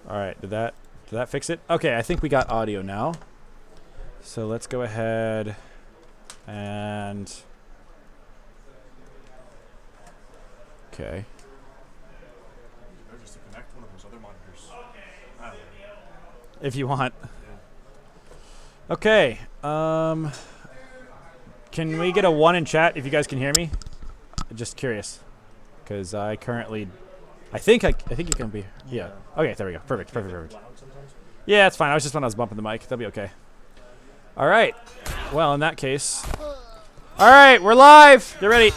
All right, did that fix it? Okay, I think we got audio now. So let's go ahead and okay. Just to connect one of those other monitors. If you want. Yeah. Okay. Can we get a 1 in chat if you guys can hear me? Just curious, because I currently, I think you can be. Yeah. Okay. There we go. Perfect. Yeah, it's fine. I was just when I was bumping the mic. That'll be okay. All right. Well, in that case. All right, we're live. Get ready.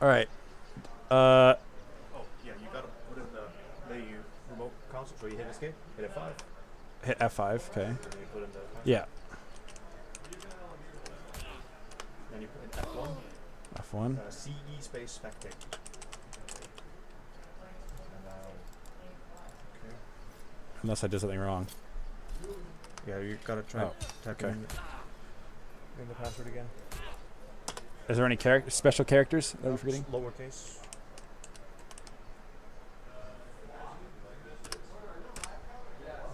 All right. Oh, yeah, you gotta put in the remote console. So you hit escape, hit F5. Hit F5, okay. And then you put in the yeah. Then you put in F1. F1. CE space spectate. And now, okay. Unless I did something wrong. Yeah, you gotta try typing in the password again. Is there any special characters that we're forgetting? Lowercase.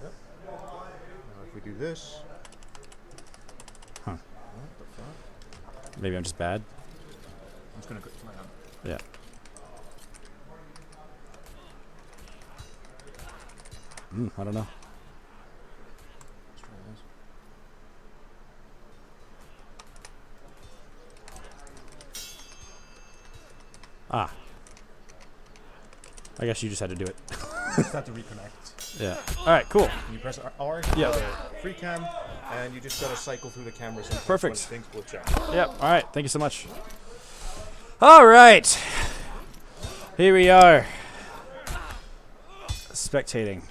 Yep. Now if we do this. Huh. What the fuck? Maybe I'm just bad. I'm just gonna go to my hand. Yeah. I don't know. Let's try this. Ah. I guess you just had to do it. Just have to reconnect. Yeah. All right, cool. You press R, yeah. Free cam, and you just gotta cycle through the cameras. And perfect. Things will check. Yep. All right. Thank you so much. All right. Here we are. Spectating.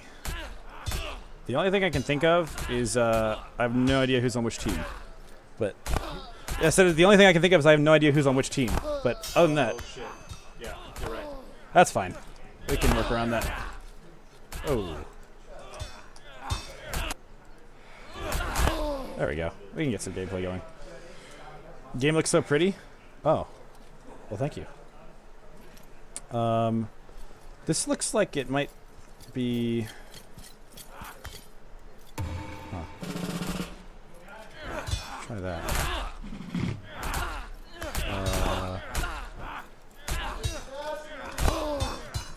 The only thing I can think of is I have no idea who's on which team. But yeah, so the only thing I can think of is I have no idea who's on which team. But other than that, oh shit. Yeah, you're right. That's fine. We can work around that. Oh. There we go. We can get some gameplay going. Game looks so pretty. Oh. Well, thank you. This looks like it might be... Huh. Try that.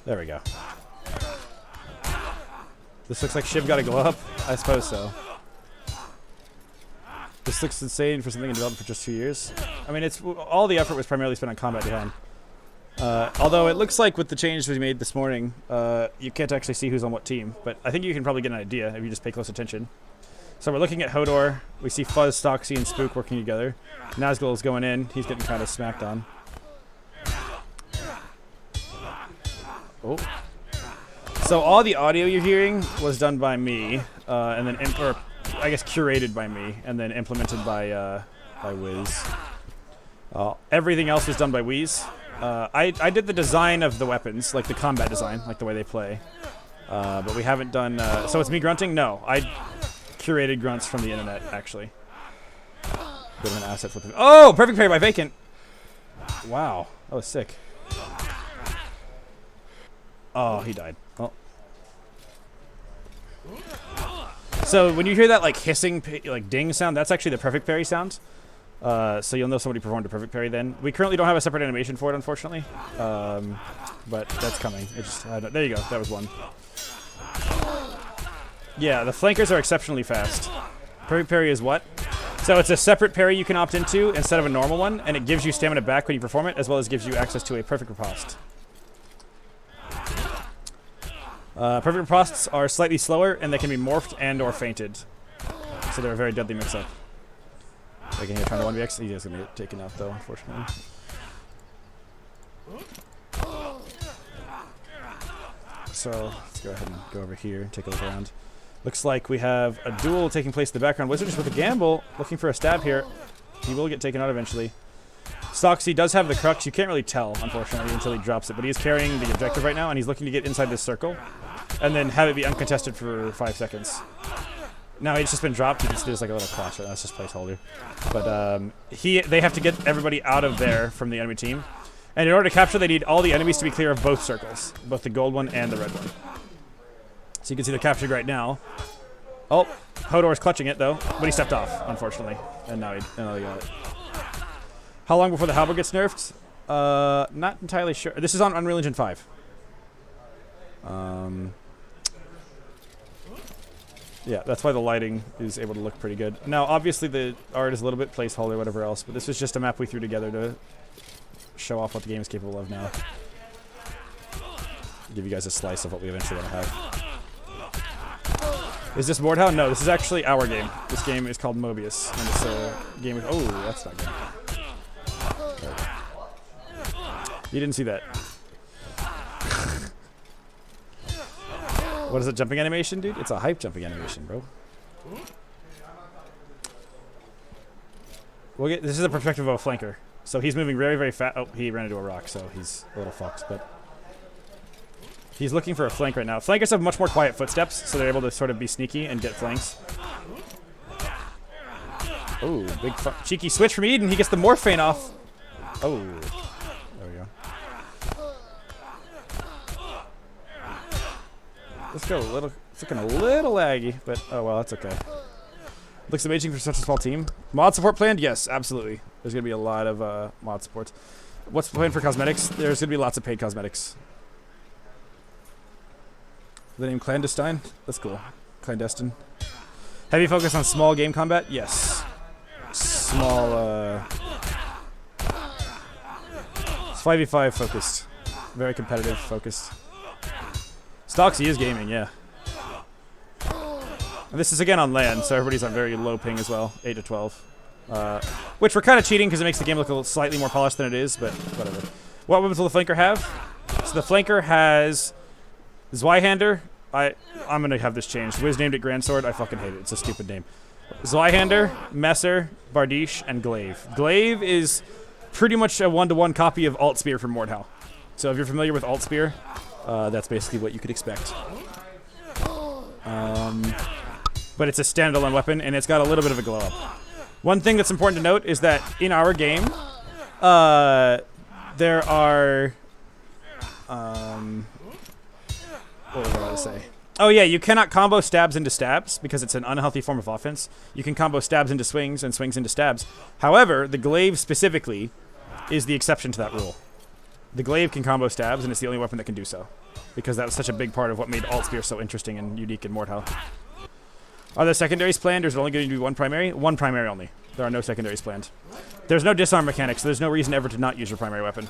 There we go. This looks like Shiv got a glow up? I suppose so. This looks insane for something in development for just 2 years. I mean, it's all the effort was primarily spent on combat design. Although it looks like with the changes we made this morning, you can't actually see who's on what team. But I think you can probably get an idea if you just pay close attention. So we're looking at Hodor. We see Fuzz, Stocksy, and Spook working together. Nazgul's going in. He's getting kind of smacked on. Oh. So all the audio you're hearing was done by me, and then or I guess curated by me, and then implemented by Wiz. Everything else was done by Wiz. I did the design of the weapons, like the combat design, like the way they play. But we haven't done. So it's me grunting? No, I curated grunts from the internet, actually. Bit of an asset flipping. Oh, perfect parry by Vacant. Wow, that was sick. Oh, he died. Well. So when you hear that like hissing, like ding sound, that's actually the perfect parry sound. So you'll know somebody performed a perfect parry then. We currently don't have a separate animation for it, unfortunately. But that's coming. It just there you go. That was one. Yeah, the flankers are exceptionally fast. Perfect parry is what? So it's a separate parry you can opt into instead of a normal one, and it gives you stamina back when you perform it, as well as gives you access to a perfect riposte. Perfect ripostes are slightly slower, and they can be morphed and or feinted. So they're a very deadly mix-up. Like in here trying to 1vx, he is going to get taken out though, unfortunately. So let's go ahead and go over here and take a look around. Looks like we have a duel taking place in the background. Wizard just with a gamble, looking for a stab here. He will get taken out eventually. Stocksy does have the crux. You can't really tell, unfortunately, until he drops it. But he is carrying the objective right now, and he's looking to get inside this circle. And then have it be uncontested for 5 seconds. Now it's just been dropped. You can see there's like a little clutch. That's just placeholder. But they have to get everybody out of there from the enemy team. And in order to capture, they need all the enemies to be clear of both circles. Both the gold one and the red one. So you can see they're captured right now. Oh, Hodor's clutching it though. But he stepped off, unfortunately. And now he got it. How long before the halberd gets nerfed? Not entirely sure. This is on Unreal Engine 5. Yeah, that's why the lighting is able to look pretty good. Now, obviously, the art is a little bit placeholder, whatever else, but this was just a map we threw together to show off what the game is capable of now. Give you guys a slice of what we eventually want to have. Is this Mordhau? No, this is actually our game. This game is called Mobius, and it's a game with... Oh, that's not good. You didn't see that. What is a jumping animation, dude? It's a hype jumping animation, bro. This is the perspective of a flanker. So he's moving very, very fast. Oh, he ran into a rock, so he's a little fucked, but... He's looking for a flank right now. Flankers have much more quiet footsteps, so they're able to sort of be sneaky and get flanks. Oh, big cheeky switch from Eden. He gets the Morphane off. Oh. There we go. Let's go a little... It's looking a little laggy, but oh well, that's okay. Looks amazing for such a small team. Mod support planned? Yes, absolutely. There's going to be a lot of mod supports. What's planned for cosmetics? There's going to be lots of paid cosmetics. The name Clandestine? That's cool. Clandestine. Heavy focus on small game combat? Yes. Small, it's 5v5 focused. Very competitive focused. Stoxy is gaming, yeah. And this is again on land, so everybody's on very low ping as well. 8 to 12. Which we're kind of cheating because it makes the game look a little slightly more polished than it is, but whatever. What weapons will the flanker have? So the flanker has... Zweihander. I'm gonna have this changed. Wiz named it Grand Sword. I fucking hate it. It's a stupid name. Zweihander, Messer, Bardiche, and Glaive. Glaive is pretty much a one-to-one copy of Alt Spear from Mordhau. So if you're familiar with Alt Spear, that's basically what you could expect. But it's a standalone weapon, and it's got a little bit of a glow up. One thing that's important to note is that in our game, there are... what was I about to say? Oh yeah, you cannot combo stabs into stabs because it's an unhealthy form of offense. You can combo stabs into swings and swings into stabs. However, the Glaive specifically is the exception to that rule. The Glaive can combo stabs, and it's the only weapon that can do so. Because that was such a big part of what made Alt Spear so interesting and unique in Mordhau. Are there secondaries planned, or is it only going to be one primary? One primary only. There are no secondaries planned. There's no disarm mechanics, so there's no reason ever to not use your primary weapon.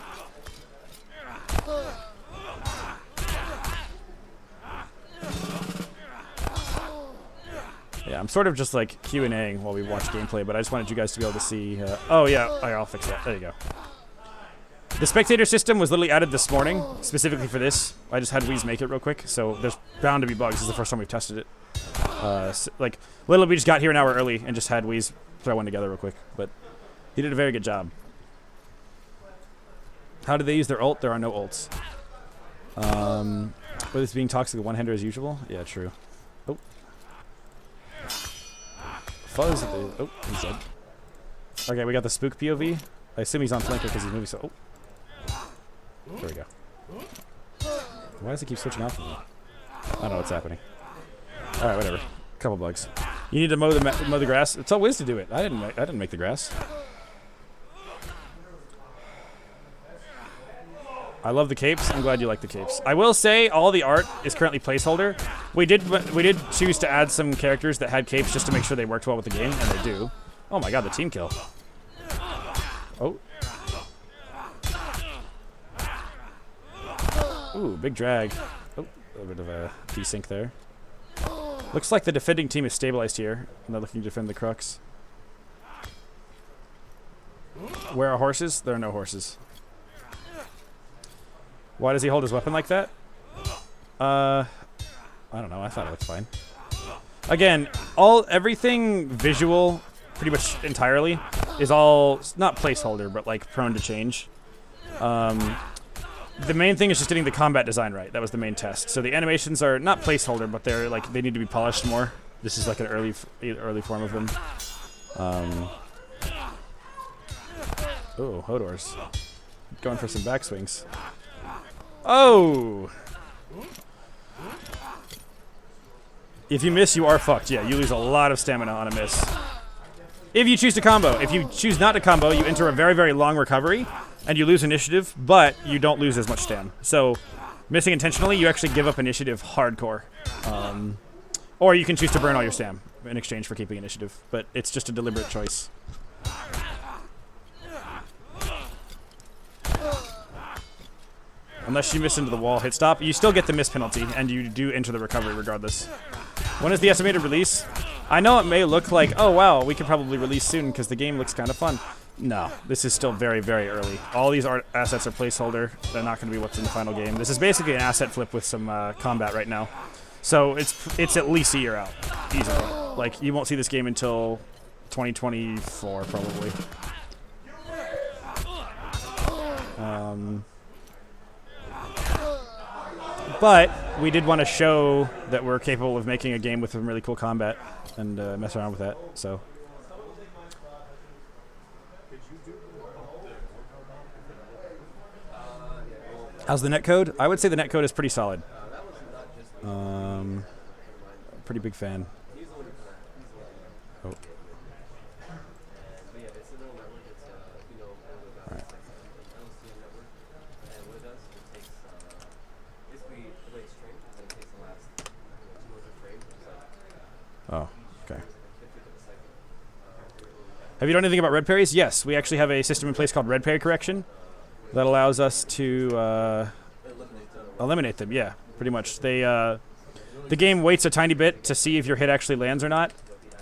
Yeah, I'm sort of just like Q&Aing while we watch gameplay, but I just wanted you guys to be able to see... oh yeah, I'll fix that. There you go. The spectator system was literally added this morning, specifically for this. I just had Weez make it real quick, so there's bound to be bugs. This is the first time we've tested it. Like, literally we just got here an hour early and just had Weez throw one together real quick, but he did a very good job. How do they use their ult? There are no ults. With this being toxic, a one-hander as usual? Yeah, true. Oh. Fuzz. Oh, he's dead. Okay, we got the spook POV. I assume he's on flanker because he's moving so... Oh. There we go. Why does it keep switching off of me? I don't know what's happening. Alright, whatever. Couple bugs. You need to mow the grass. Tell Wiz to do it. I didn't make the grass. I love the capes. I'm glad you like the capes. I will say all the art is currently placeholder. We did choose to add some characters that had capes just to make sure they worked well with the game, and they do. Oh my god, the team kill. Oh. Ooh, big drag. Oh, a little bit of a desync there. Looks like the defending team is stabilized here, and they're looking to defend the crux. Where are horses? There are no horses. Why does he hold his weapon like that? I don't know. I thought it looked fine. Again, everything visual, pretty much entirely, is all not placeholder, but like prone to change. The main thing is just getting the combat design right. That was the main test. So the animations are not placeholder, but they're like they need to be polished more. This is like an early form of them. Oh, Hodor's going for some backswings. Oh! If you miss, you are fucked. Yeah, you lose a lot of stamina on a miss. If you choose to combo. If you choose not to combo, you enter a very, very long recovery, and you lose initiative, but you don't lose as much stam. So, missing intentionally, you actually give up initiative hardcore. Or you can choose to burn all your stam in exchange for keeping initiative, but it's just a deliberate choice. Unless you miss into the wall hit stop, you still get the miss penalty, and you do enter the recovery regardless. When is the estimated release? I know it may look like, oh wow, we could probably release soon because the game looks kind of fun. No, this is still very, very early. All these assets are placeholder. They're not going to be what's in the final game. This is basically an asset flip with some combat right now. So it's at least a year out, easily. Like, you won't see this game until 2024, probably. But we did want to show that we're capable of making a game with some really cool combat and mess around with that. So. How's the netcode? I would say the netcode is pretty solid. Pretty big fan. Oh. Alright. Oh, okay. Have you done anything about red parries? Yes, we actually have a system in place called red parry correction that allows us to eliminate them. Yeah, pretty much. The game waits a tiny bit to see if your hit actually lands or not,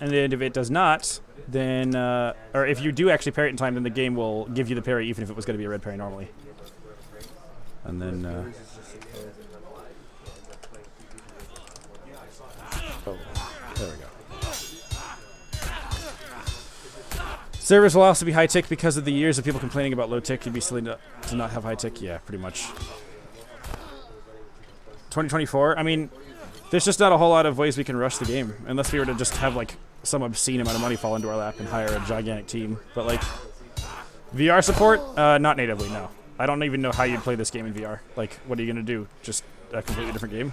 and then if it does not, then or if you do actually parry it in time, then the game will give you the parry even if it was going to be a red parry normally. And then oh, there we go. Servers will also be high tick because of the years of people complaining about low tick. You'd be silly to not have high tick. Yeah, pretty much. 2024. I mean, there's just not a whole lot of ways we can rush the game unless we were to just have like some obscene amount of money fall into our lap and hire a gigantic team. But like VR support, not natively. No, I don't even know how you'd play this game in VR. Like, what are you gonna do? Just a completely different game?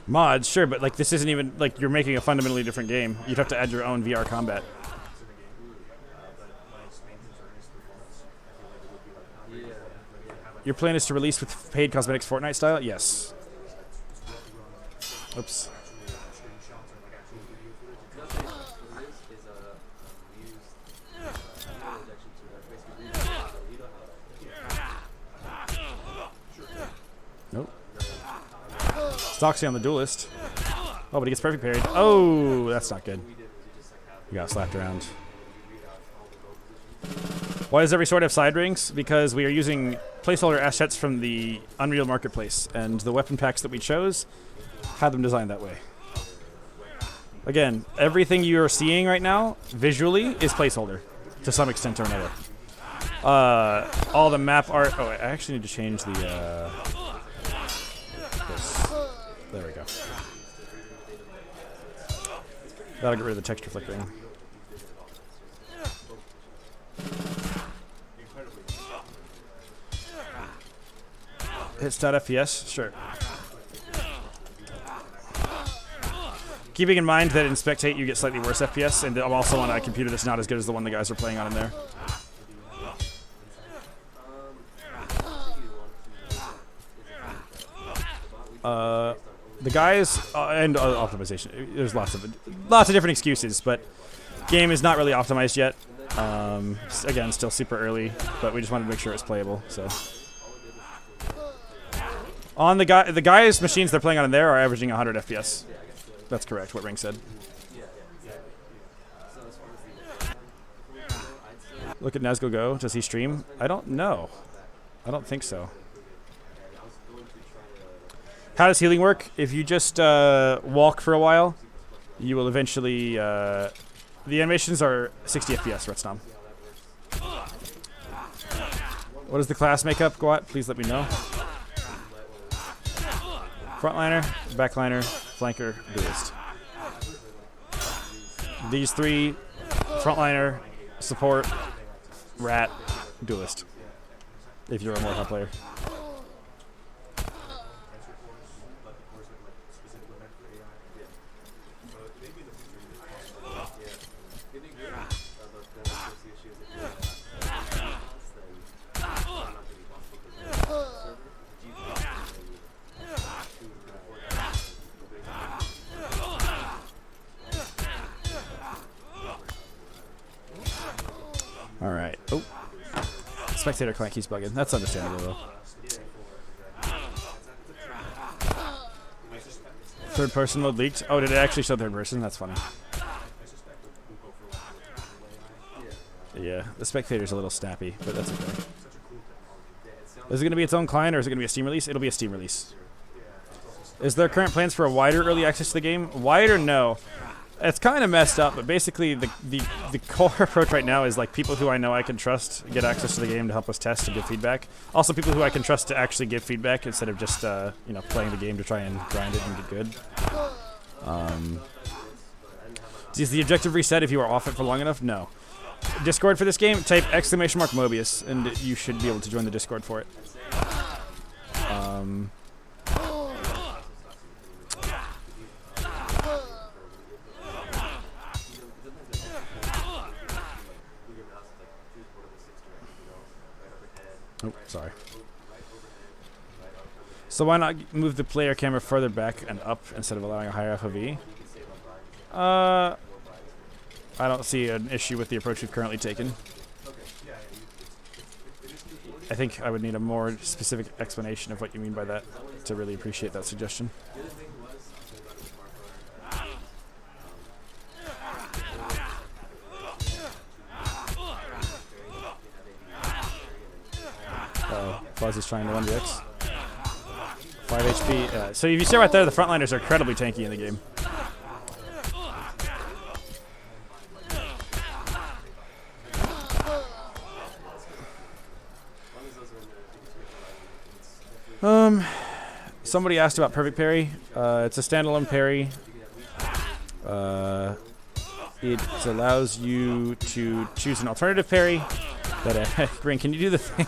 Mods, sure, but like this isn't even like you're making a fundamentally different game. You'd have to add your own VR combat. Your plan is to release with paid cosmetics Fortnite style? Yes. Oops. Nope. Stoxy on the duelist. Oh, but he gets perfect parried. Oh, that's not good. He got slapped around. Why does every sword have side rings? Because we are using placeholder assets from the Unreal Marketplace, and the weapon packs that we chose had them designed that way. Again, everything you are seeing right now, visually, is placeholder, to some extent or another. All the map art... Oh, I actually need to change the... this. There we go. That'll get rid of the texture flickering. Hit stat FPS? Sure. Keeping in mind that in Spectate you get slightly worse FPS, and I'm also on a computer that's not as good as the one the guys are playing on in there. The guys and optimization. There's lots of different excuses, but game is not really optimized yet. Again, still super early, but we just wanted to make sure it's playable. So on the guys' machines they're playing on in there are averaging 100 FPS. That's correct. What Ring said. Look at Nazgo go. Does he stream? I don't know. I don't think so. How does healing work? If you just walk for a while, you will eventually... the animations are 60 FPS, Retstom. What does the class make up, Gwat? Please let me know. Frontliner, backliner, flanker, duelist. These three, frontliner, support, rat, duelist. If you're a Warhammer player. All right. Oh, spectator client keeps bugging. That's understandable though. Third person mode leaked. Oh, did it actually show third person? That's funny. Yeah, the spectator's a little snappy, but that's okay. Is it going to be its own client or is it going to be a Steam release? It'll be a Steam release. Is there current plans for a wider early access to the game? Wider? No. It's kind of messed up, but basically the core approach right now is like people who I know I can trust get access to the game to help us test and give feedback. Also people who I can trust to actually give feedback instead of just you know, playing the game to try and grind it and get good. Is the objective reset if you are off it for long enough? No. Discord for this game, type !Mobius and you should be able to join the Discord for it. Oh, sorry. So why not move the player camera further back and up instead of allowing a higher FOV? I don't see an issue with the approach we've currently taken. I think I would need a more specific explanation of what you mean by that to really appreciate that suggestion. Fuzz is trying to 1vx. 5 HP. So if you see right there, the frontliners are incredibly tanky in the game. Somebody asked about perfect parry. It's a standalone parry. It allows you to choose an alternative parry. That Green, can you do the thing?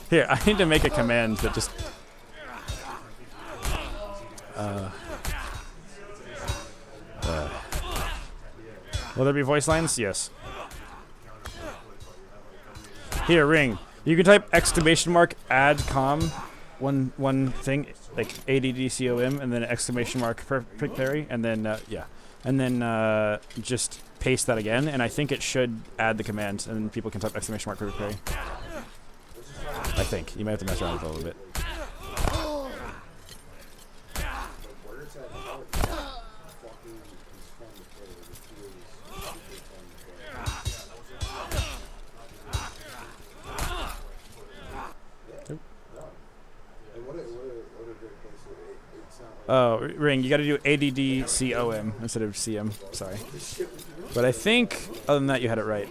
Here, I need to make a command that just... will there be voice lines? Yes. Here, Ring. You can type !add_com, one thing, like ADDCOM, and then !perfect parry, and then, yeah. And then just paste that again, and I think it should add the command, and people can type !perfect parry. I think. You might have to mess around with it a little bit. Oh, Ring, you gotta do ADDCOM instead of CM. Sorry. But I think, other than that, you had it right.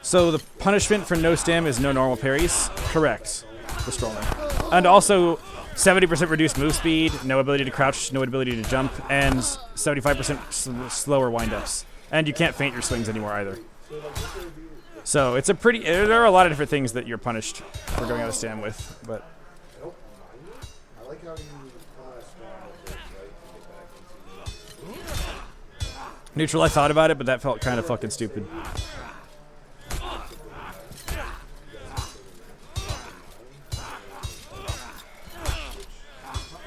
So the punishment for no stam is no normal parries? Correct. The Stroller. And also 70% reduced move speed, no ability to crouch, no ability to jump, and 75% slower windups. And you can't feint your swings anymore either. So it's a pretty... There are a lot of different things that you're punished for going out of stam with, but... Neutral, I thought about it, but that felt kind of fucking stupid.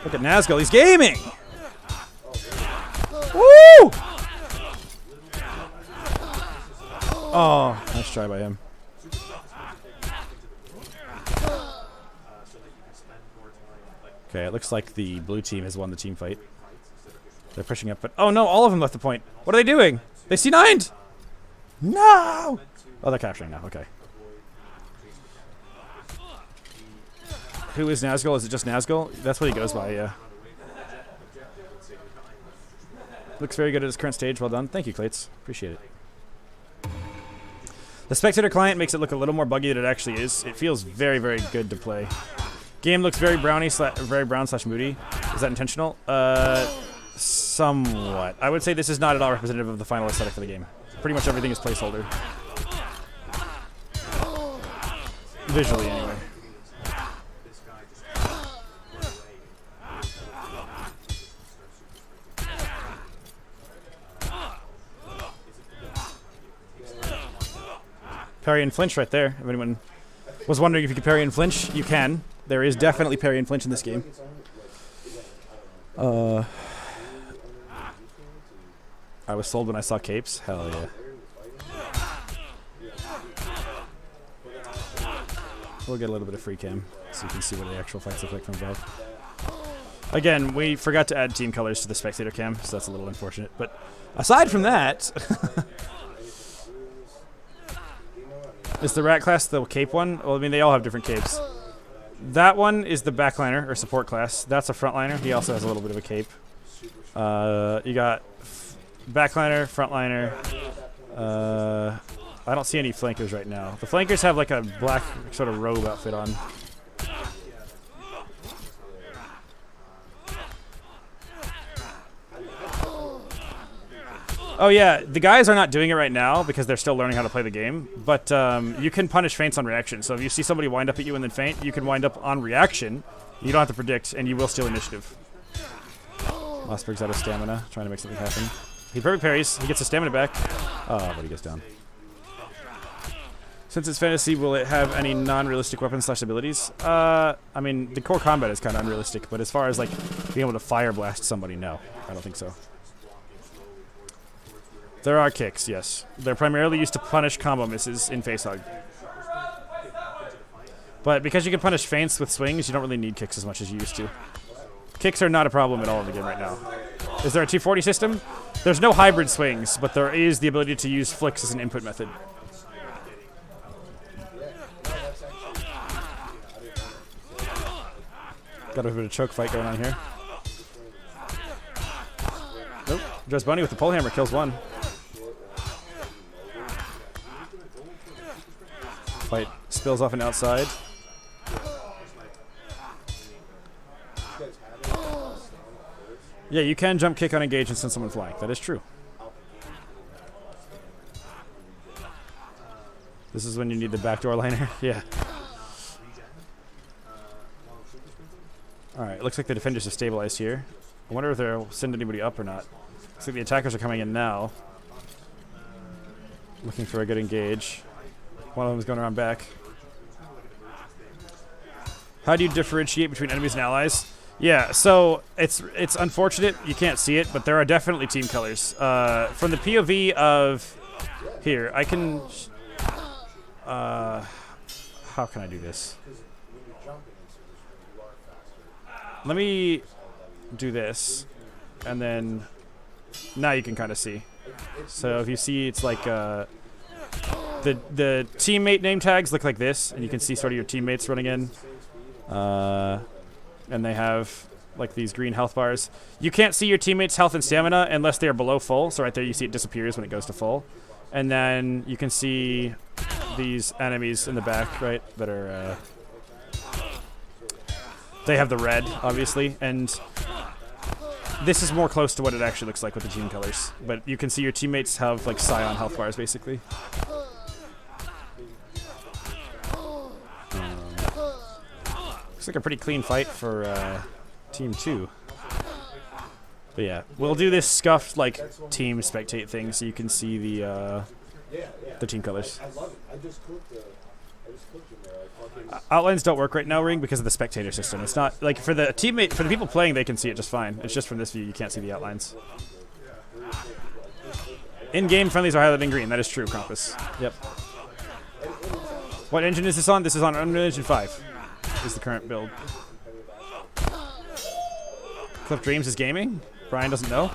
Look at Nazgul, he's gaming! Woo! Oh, nice try by him. Okay, it looks like the blue team has won the team fight. They're pushing up, but oh no, all of them left the point. What are they doing? They C9'd! No! Oh, they're capturing now, okay. Who is Nazgul? Is it just Nazgul? That's what he goes by, yeah. Looks very good at its current stage. Well done. Thank you, Clates. Appreciate it. The spectator client makes it look a little more buggy than it actually is. It feels very, very good to play. Game looks very very brown/moody. Is that intentional? Somewhat. I would say this is not at all representative of the final aesthetic for the game. Pretty much everything is placeholder. Visually, anyway. Parry and flinch right there. If anyone was wondering if you could parry and flinch, you can. There is definitely parry and flinch in this game. I was sold when I saw capes. Hell yeah. We'll get a little bit of free cam so you can see what the actual fights look like from above. Again, we forgot to add team colors to the spectator cam, so that's a little unfortunate. But aside from that... Is the rat class the cape one? Well, I mean, they all have different capes. That one is the backliner, or support class. That's a frontliner. He also has a little bit of a cape. You got backliner, frontliner. I don't see any flankers right now. The flankers have like a black sort of robe outfit on. Oh yeah, the guys are not doing it right now because they're still learning how to play the game, but you can punish feints on reaction. So if you see somebody wind up at you and then feint, you can wind up on reaction. You don't have to predict, and you will steal initiative. Mossberg's out of stamina, trying to make something happen. He perfect parries, he gets his stamina back. Oh, but he goes down. Since it's fantasy, will it have any non-realistic weapons/abilities? I mean, the core combat is kind of unrealistic, but as far as like being able to fire blast somebody, no, I don't think so. There are kicks, yes. They're primarily used to punish combo misses in facehug. But because you can punish feints with swings, you don't really need kicks as much as you used to. Kicks are not a problem at all in the game right now. Is there a 240 system? There's no hybrid swings, but there is the ability to use flicks as an input method. Got a bit of choke fight going on here. Nope. Dress Bunny with the pole hammer kills one. Fight spills off and outside. Yeah, you can jump kick on engage and send someone flying. That is true. This is when you need the backdoor liner. Yeah. Alright, looks like the defenders are stabilized here. I wonder if they'll send anybody up or not. Looks like the attackers are coming in now. Looking for a good engage. One of them is going around back. How do you differentiate between enemies and allies? Yeah, so it's unfortunate you can't see it, but there are definitely team colors. From the POV of... Here, I can... how can I do this? Let me do this, and then now you can kind of see. So if you see, it's like... The teammate name tags look like this, and you can see sort of your teammates running in. And they have like these green health bars. You can't see your teammates' health and stamina unless they are below full. So right there you see it disappears when it goes to full. And then you can see these enemies in the back, right, that are... they have the red, obviously, and this is more close to what it actually looks like with the team colors. But you can see your teammates have like Scion health bars, basically. Looks like a pretty clean fight for Team 2. But yeah, we'll do this scuffed like team spectate thing so you can see the team colors. Outlines don't work right now, Ring, because of the spectator system. It's not like for the people playing, they can see it just fine. It's just from this view you can't see the outlines. In-game friendlies are highlighted in green. That is true, Compass. Yep. What engine is this on? This is on Unreal Engine 5. Is the current build. Cliff Dreams is gaming? Brian doesn't know.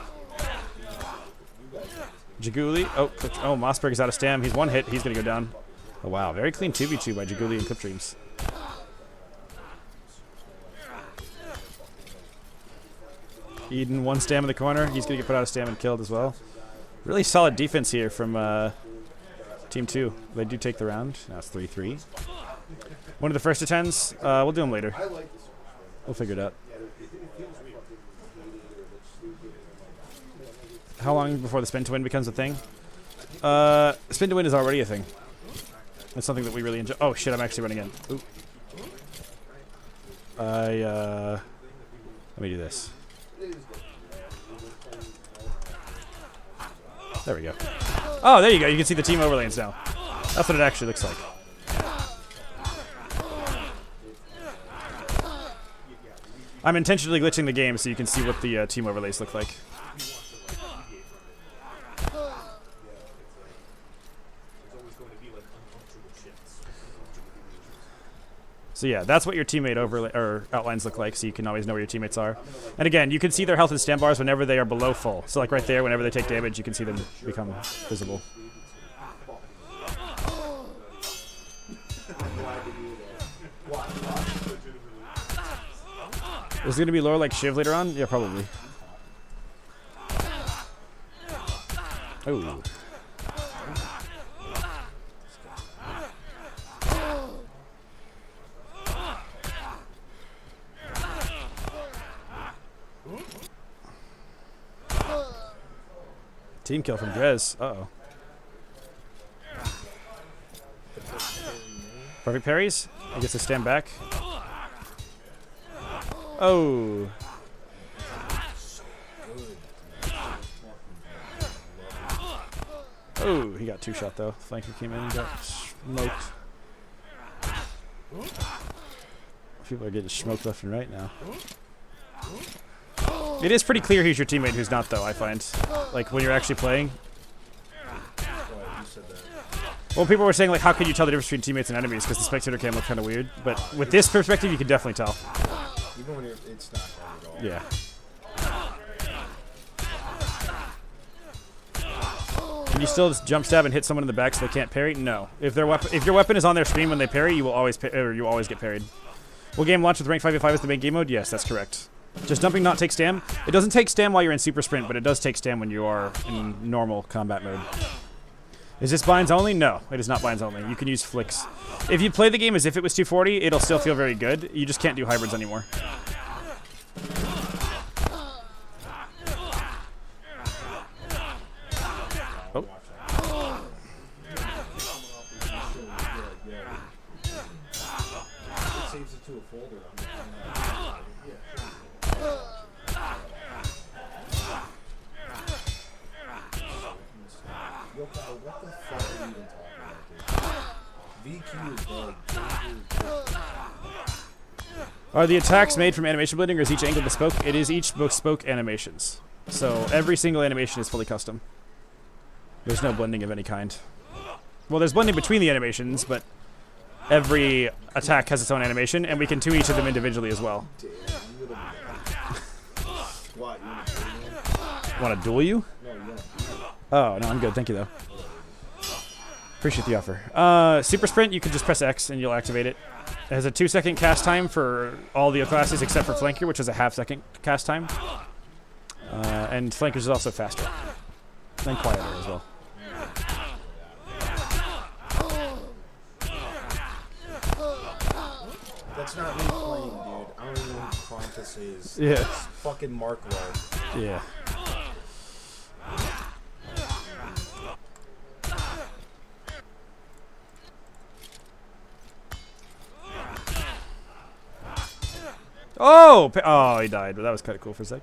Jaguli. Oh, Mossberg is out of stam. He's one hit. He's going to go down. Oh, wow. Very clean 2v2 by Jaguli and Cliff Dreams. Eden 1 stam in the corner. He's going to get put out of stam and killed as well. Really solid defense here from Team 2. They do take the round. Now it's 3-3. One of the first to 10s. We'll do them later. We'll figure it out. How long before the spin to win becomes a thing? Spin to win is already a thing. It's something that we really enjoy. Oh shit, I'm actually running in. Ooh. Let me do this. There we go. Oh, there you go. You can see the team overlays now. That's what it actually looks like. I'm intentionally glitching the game so you can see what the team overlays look like. So yeah, that's what your teammate overlay or outlines look like, so you can always know where your teammates are. And again, you can see their health and stam bars whenever they are below full. So like right there, whenever they take damage, you can see them become visible. Is it going to be lower like Shiv later on? Yeah, probably. Oh. Team kill from Drez. Uh-oh. Perfect parries. He gets to stand back. Oh. Oh, he got 2-shot though. Flanker came in and got smoked. People are getting smoked left and right now. It is pretty clear who's your teammate, who's not, though, I find. Like, when you're actually playing. Well, people were saying, like, how can you tell the difference between teammates and enemies? Because the spectator cam look kind of weird. But with this perspective, you can definitely tell. Even when it's not hard at all. Yeah. Can you still just jump stab and hit someone in the back so they can't parry? No. If your weapon is on their screen when they parry, you will always get parried. Will game launch with rank 5v5 as the main game mode? Yes, that's correct. Just dumping not take stam. It doesn't take stam while you're in super sprint, but it does take stam when you are in normal combat mode. Is this binds only? No, it is not binds only. You can use flicks. If you play the game as if it was 240, it'll still feel very good. You just can't do hybrids anymore. Oh. It saves it to a folder. What the fuck are you even talking about, dude? VQ is like... Are the attacks made from animation blending, or is each angle bespoke? It is each bespoke animations. So every single animation is fully custom. There's no blending of any kind. Well, there's blending between the animations, but every attack has its own animation, and we can tune each of them individually as well. Want to duel you? Oh, no, I'm good. Thank you, though. Appreciate the offer. Super Sprint, you can just press X and you'll activate it. It has a 2-second cast time for all the classes except for Flanker, which is a half-second cast time. And Flankers is also faster. And quieter as well. That's not me playing, dude. I don't even know who Krampus is. Yeah. It's fucking Mark Lowe. Yeah. Oh! Oh, he died. But that was kind of cool for a sec.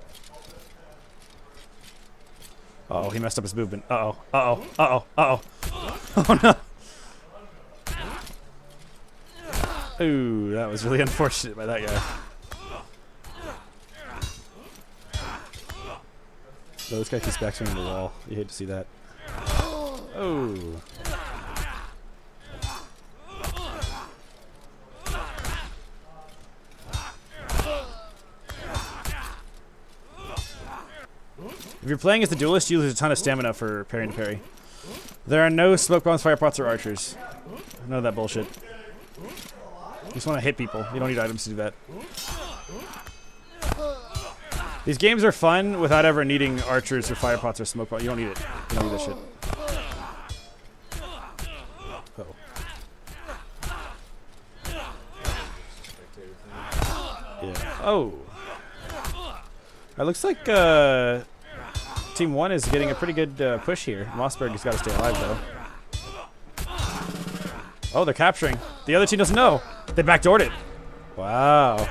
Uh oh, he messed up his movement. Uh oh. Uh oh. Uh oh. Uh oh. Oh no. Ooh, that was really unfortunate by that guy. Oh, this guy keeps backswinging the wall. You hate to see that. Oh. If you're playing as the duelist, you lose a ton of stamina for parrying to parry. There are no smoke bombs, fire pots, or archers. None of that bullshit. You just want to hit people. You don't need items to do that. These games are fun without ever needing archers or fire pots or smoke pots. You don't need it. You don't need that shit. Uh-oh. Yeah. Oh. It looks like Team 1 is getting a pretty good push here. Mossberg has got to stay alive, though. Oh, they're capturing. The other team doesn't know. They backdoored it. Wow.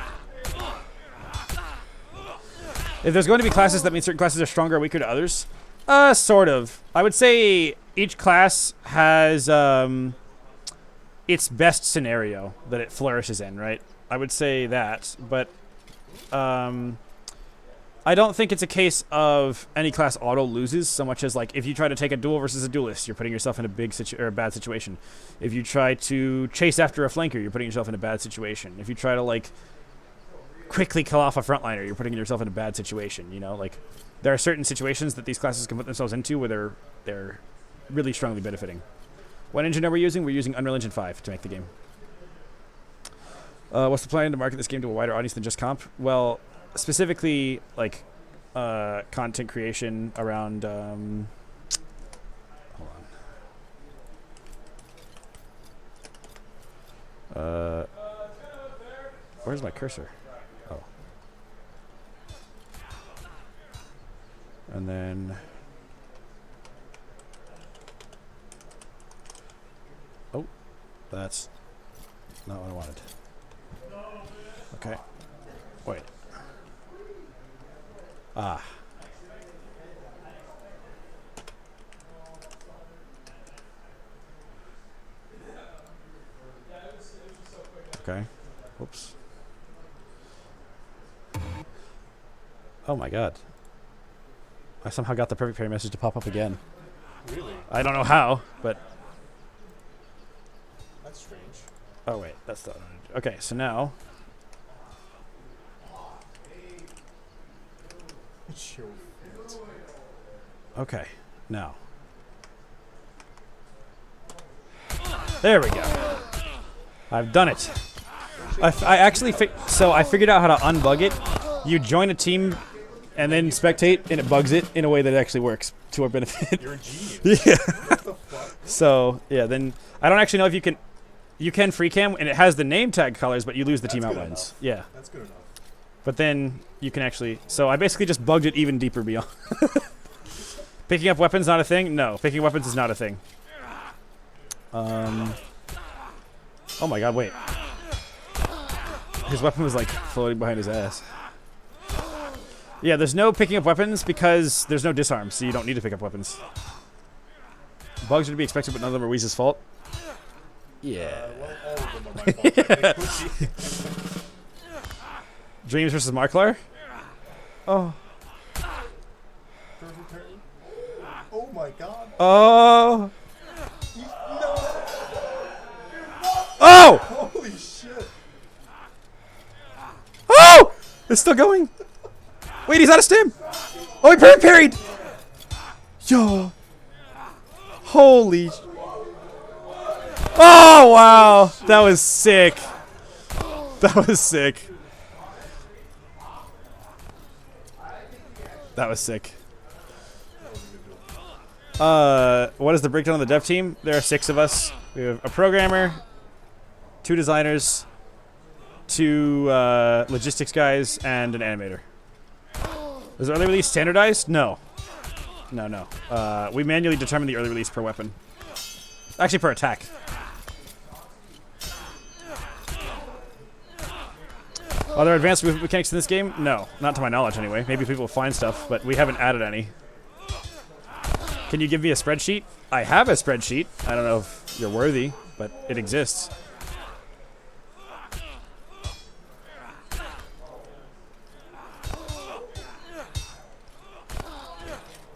If there's going to be classes, that means certain classes are stronger or weaker to others? Sort of. I would say each class has its best scenario that it flourishes in, right? I would say that, but I don't think it's a case of any class auto loses so much as like if you try to take a duel versus a duelist, you're putting yourself in a bad situation. If you try to chase after a flanker, you're putting yourself in a bad situation. If you try to like quickly kill off a frontliner, you're putting yourself in a bad situation. You know, like there are certain situations that these classes can put themselves into where they're really strongly benefiting. What engine are we using? We're using Unreal Engine 5 to make the game. What's the plan to market this game to a wider audience than just comp? Well, specifically like content creation around hold on. Where's my cursor? Oh. And then oh, that's not what I wanted. Okay. Wait. Ah. Okay. Whoops. Oh my god. I somehow got the perfect parry message to pop up again. Really? I don't know how, but... That's strange. Oh wait, that's the... Okay, so now... Okay, now. There we go. I've done it. I actually I figured out how to unbug it. You join a team and then spectate, and it bugs it in a way that actually works to our benefit. You're a genius. Yeah. What the fuck? So yeah, then I don't actually know if you can. You can free cam, and it has the name tag colors, but you lose the team outlines. Yeah. That's good enough. But then you can actually... So I basically just bugged it even deeper beyond. Picking up weapons not a thing? No, picking weapons is not a thing. Oh my god, wait. His weapon was like floating behind his ass. Yeah, there's no picking up weapons because there's no disarm, so you don't need to pick up weapons. Bugs are to be expected, but none of them are Weeze's fault. Yeah. Well, all of them are my fault. They could be. Dreams versus Marklar? Oh. Oh my god. Oh. No. Oh! Holy shit. Oh! It's still going. Wait, he's out of stim. Oh, he parried. Yo. Holy. Oh, wow. That was sick. That was sick. That was sick. What is the breakdown of the dev team? There are 6 of us. We have a programmer, 2 designers, 2 logistics guys, and an animator. Is the early release standardized? No. No. We manually determine the early release per weapon. Actually, per attack. Are there advanced movement mechanics in this game? No. Not to my knowledge, anyway. Maybe people will find stuff, but we haven't added any. Can you give me a spreadsheet? I have a spreadsheet. I don't know if you're worthy, but it exists.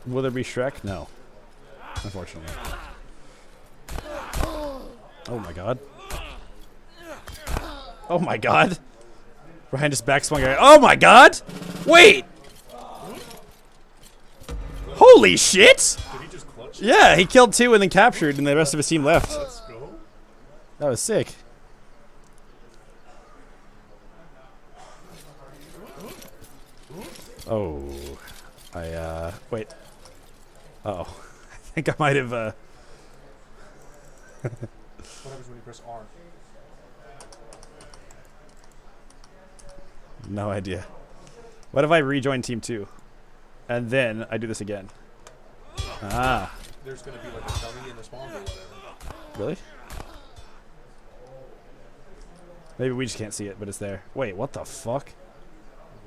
Will there be Shrek? No. Unfortunately. Oh my god. Oh my god. Ryan just backswung. Oh my god! Wait! Holy shit! Did he just clutch? Yeah, he killed 2 and then captured, and the rest of his team left. Let's go. That was sick. Oh. Wait. Uh-oh. I think I might have, What happens when you press R? No idea. What if I rejoin Team 2? And then I do this again. Ah. There's going to be like a dummy in the spawn or whatever. Really? Maybe we just can't see it, but it's there. Wait, what the fuck?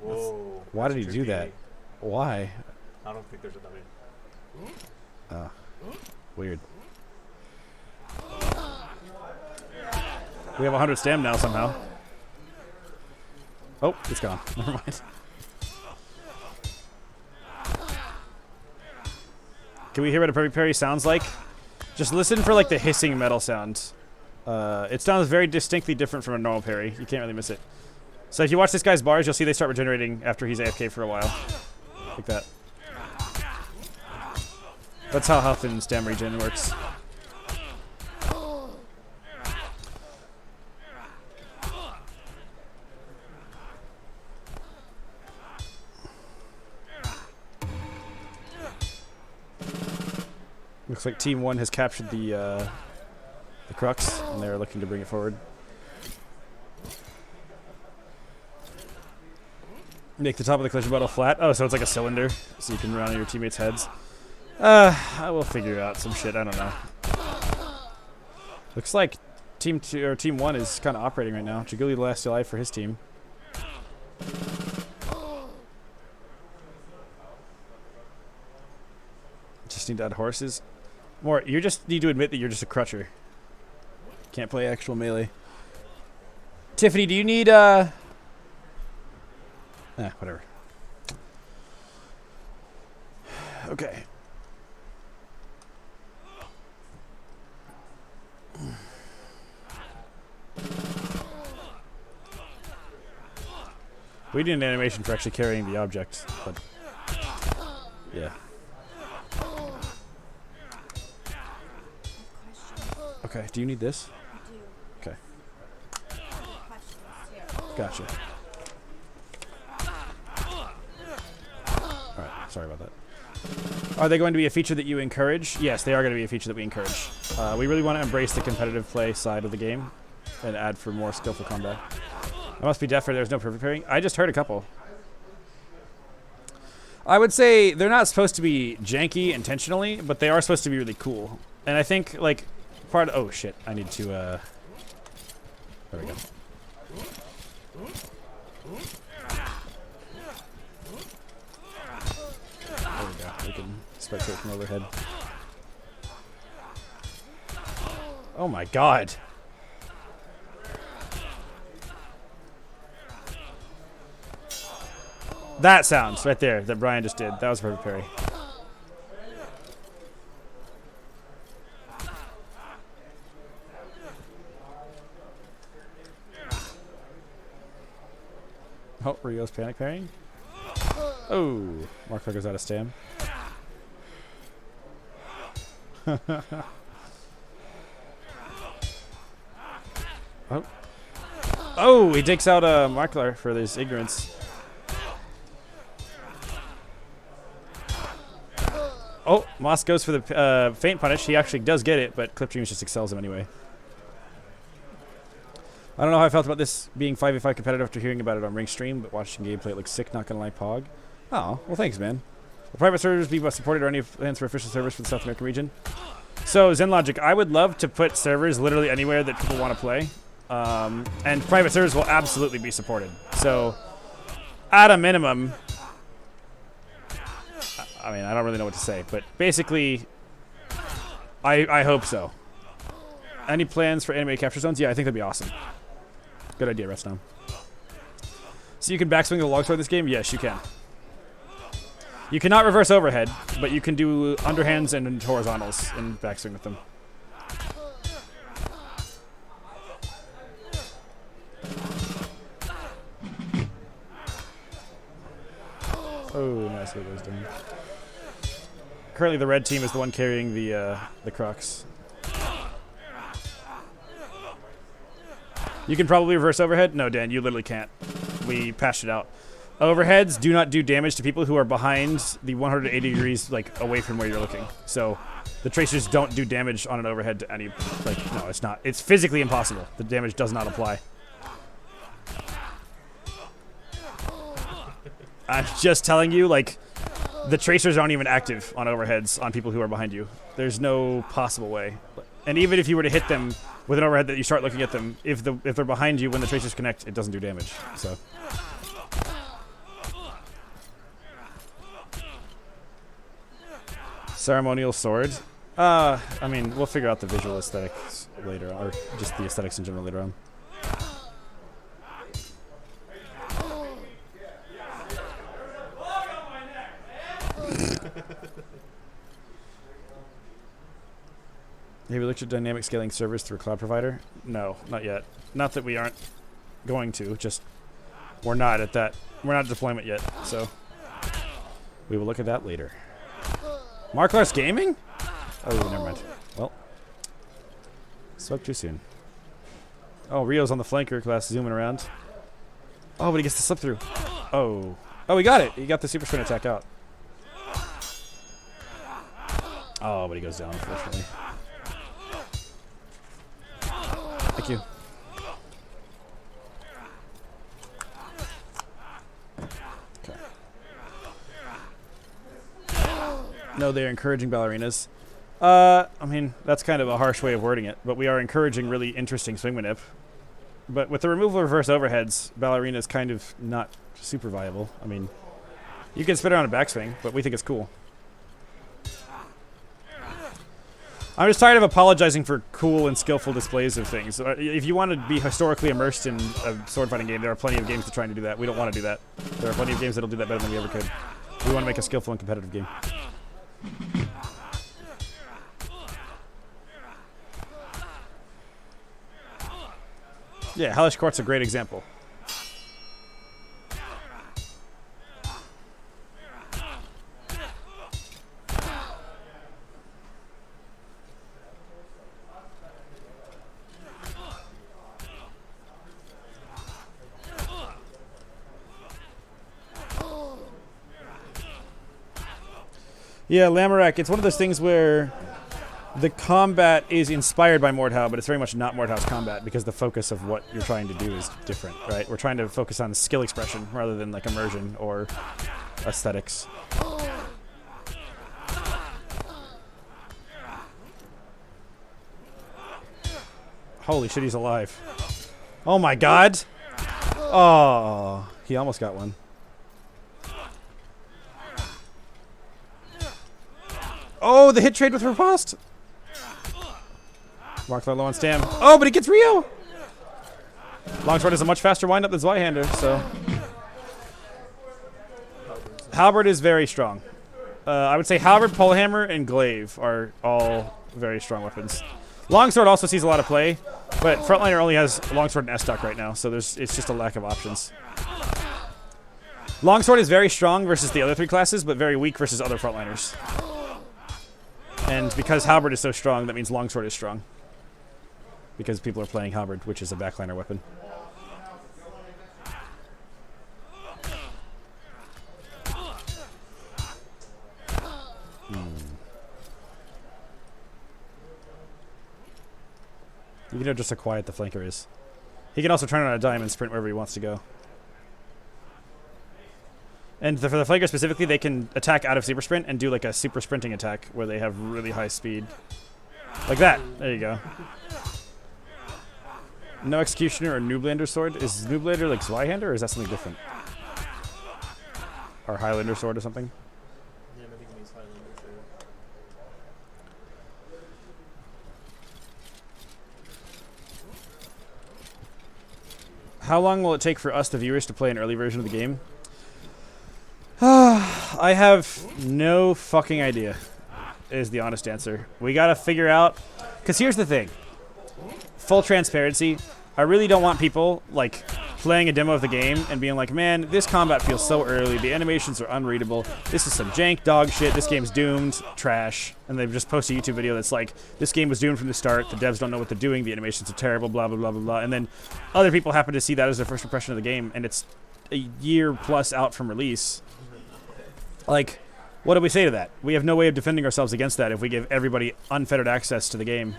Whoa. Why did he do that? Why? I don't think there's a dummy. Weird. We have 100 stam now somehow. Oh, it's gone. Never mind. Can we hear what a perfect parry sounds like? Just listen for like the hissing metal sound. It sounds very distinctly different from a normal parry. You can't really miss it. So if you watch this guy's bars, you'll see they start regenerating after he's AFK for a while. Like that. That's how health and stam regen works. Looks like Team 1 has captured the crux, and they're looking to bring it forward. Make the top of the collision bottle flat. Oh, so it's like a cylinder, so you can run on your teammates' heads. I will figure out some shit. I don't know. Looks like Team 2 or Team 1 is kind of operating right now. Jaguli last alive for his team. Just need to add horses. More, you just need to admit that you're just a crutcher. Can't play actual melee. Tiffany, do you need whatever. Okay. We need an animation for actually carrying the object, but yeah. Okay, do you need this? I do. Okay. Questions here. Gotcha. Alright, sorry about that. Are they going to be a feature that you encourage? Yes, they are going to be a feature that we encourage. We really want to embrace the competitive play side of the game and add for more skillful combat. I must be deaf or there's no perfect pairing. I just heard a couple. I would say they're not supposed to be janky intentionally, but they are supposed to be really cool. And I think, like, part of... Oh, shit. I need to, There we go. There we go. We can spectate from overhead. Oh my god. That sounds right there that Brian just did. That was a perfect parry. Oh, Rio's panic parrying. Oh, Mark goes out of stam. Oh. Oh, he takes out a Markler for his ignorance. Oh, Moss goes for the feint punish. He actually does get it, but Clip Dreams just excels him anyway. I don't know how I felt about this being 5v5 competitive after hearing about it on Ring Stream, but watching gameplay it looks sick, not gonna lie, Pog. Oh, well thanks, man. Will private servers be supported or any plans for official servers for the South American region? So, ZenLogic, I would love to put servers literally anywhere that people want to play. And private servers will absolutely be supported. So, at a minimum... I mean, I don't really know what to say, but basically, I hope so. Any plans for animated capture zones? Yeah, I think that'd be awesome. Good idea, Restom. So you can backswing the longsword in this game? Yes, you can. You cannot reverse overhead, but you can do underhands and horizontals and backswing with them. Oh, nice what those doing. Currently, the red team is the one carrying the crux. You can probably reverse overhead. No, Dan, you literally can't. We patched it out. Overheads do not do damage to people who are behind the 180 degrees, like, away from where you're looking. So the tracers don't do damage on an overhead to any, like, no, it's not. It's physically impossible. The damage does not apply. I'm just telling you, like, the tracers aren't even active on overheads on people who are behind you. There's no possible way. And even if you were to hit them with an overhead that you start looking at them, if they're behind you when the tracers connect, it doesn't do damage. So. Ceremonial sword. I mean, we'll figure out the visual aesthetics later, or just the aesthetics in general later on. Have you looked at dynamic scaling servers through a cloud provider? No, not yet. Not that we aren't going to, just we're not at that. We're not at deployment yet, so we will look at that later. Marklars Gaming? Oh, never mind. Well, spoke too soon. Oh, Rio's on the flanker class, zooming around. Oh, but he gets to slip through. Oh. Oh, he got it. He got the super sprint attack out. Oh, but he goes down, unfortunately. Thank you. Okay. No, they're encouraging ballerinas. I mean, that's kind of a harsh way of wording it, but we are encouraging really interesting swing manip. But with the removal of reverse overheads, ballerina is kind of not super viable. I mean, you can spit it on a backswing, but we think it's cool. I'm just tired of apologizing for cool and skillful displays of things. If you want to be historically immersed in a sword fighting game, there are plenty of games that are trying to do that. We don't want to do that. There are plenty of games that'll do that better than we ever could. We want to make a skillful and competitive game. Yeah, Hellish Court's a great example. Yeah, Lamorak, it's one of those things where the combat is inspired by Mordhau, but it's very much not Mordhau's combat because the focus of what you're trying to do is different, right? We're trying to focus on skill expression rather than like immersion or aesthetics. Holy shit, he's alive. Oh my god! Oh, he almost got one. Oh, the hit trade with Riposte! Marklar low on stam. Oh, but he gets Rio! Longsword is a much faster windup than Zweihander, so. Halberd is very strong. I would say Halberd, Polehammer, and Glaive are all very strong weapons. Longsword also sees a lot of play, but Frontliner only has Longsword and S-Stock right now, so it's just a lack of options. Longsword is very strong versus the other three classes, but very weak versus other Frontliners. And because Halberd is so strong, that means Longsword is strong. Because people are playing Halberd, which is a backliner weapon. You know just how quiet the flanker is. He can also turn on a dime and sprint wherever he wants to go. And for the flanker specifically, they can attack out of super sprint and do like a super sprinting attack where they have really high speed. Like that. There you go. No Executioner or Nooblander sword. Is Nooblander like Zweihander or is that something different? Or Highlander sword or something? Yeah, I think it means Highlander sword. How long will it take for us, the viewers, to play an early version of the game? I have no fucking idea, is the honest answer. We gotta figure out, because here's the thing. Full transparency, I really don't want people, like, playing a demo of the game and being like, man, this combat feels so early, the animations are unreadable, this is some jank dog shit, this game's doomed, trash, and they've just posted a YouTube video that's like, this game was doomed from the start, the devs don't know what they're doing, the animations are terrible, blah, blah, blah, blah, blah, and then other people happen to see that as their first impression of the game, and it's a year plus out from release. Like, what do we say to that? We have no way of defending ourselves against that if we give everybody unfettered access to the game.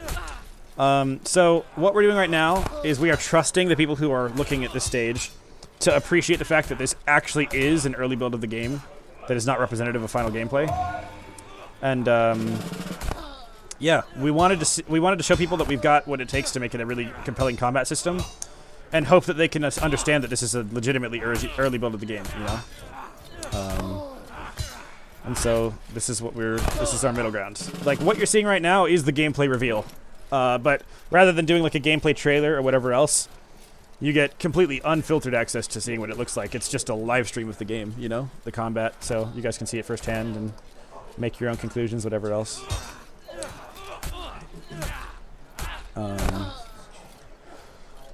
So what we're doing right now is we are trusting the people who are looking at this stage to appreciate the fact that this actually is an early build of the game that is not representative of final gameplay. And yeah, we wanted to show people that we've got what it takes to make it a really compelling combat system, and hope that they can understand that this is a legitimately early build of the game, you know. And so this is our middle ground. Like, what you're seeing right now is the gameplay reveal, but rather than doing like a gameplay trailer or whatever else, you get completely unfiltered access to seeing what it looks like. It's just a live stream of the game, you know, the combat, so you guys can see it firsthand and make your own conclusions, whatever else.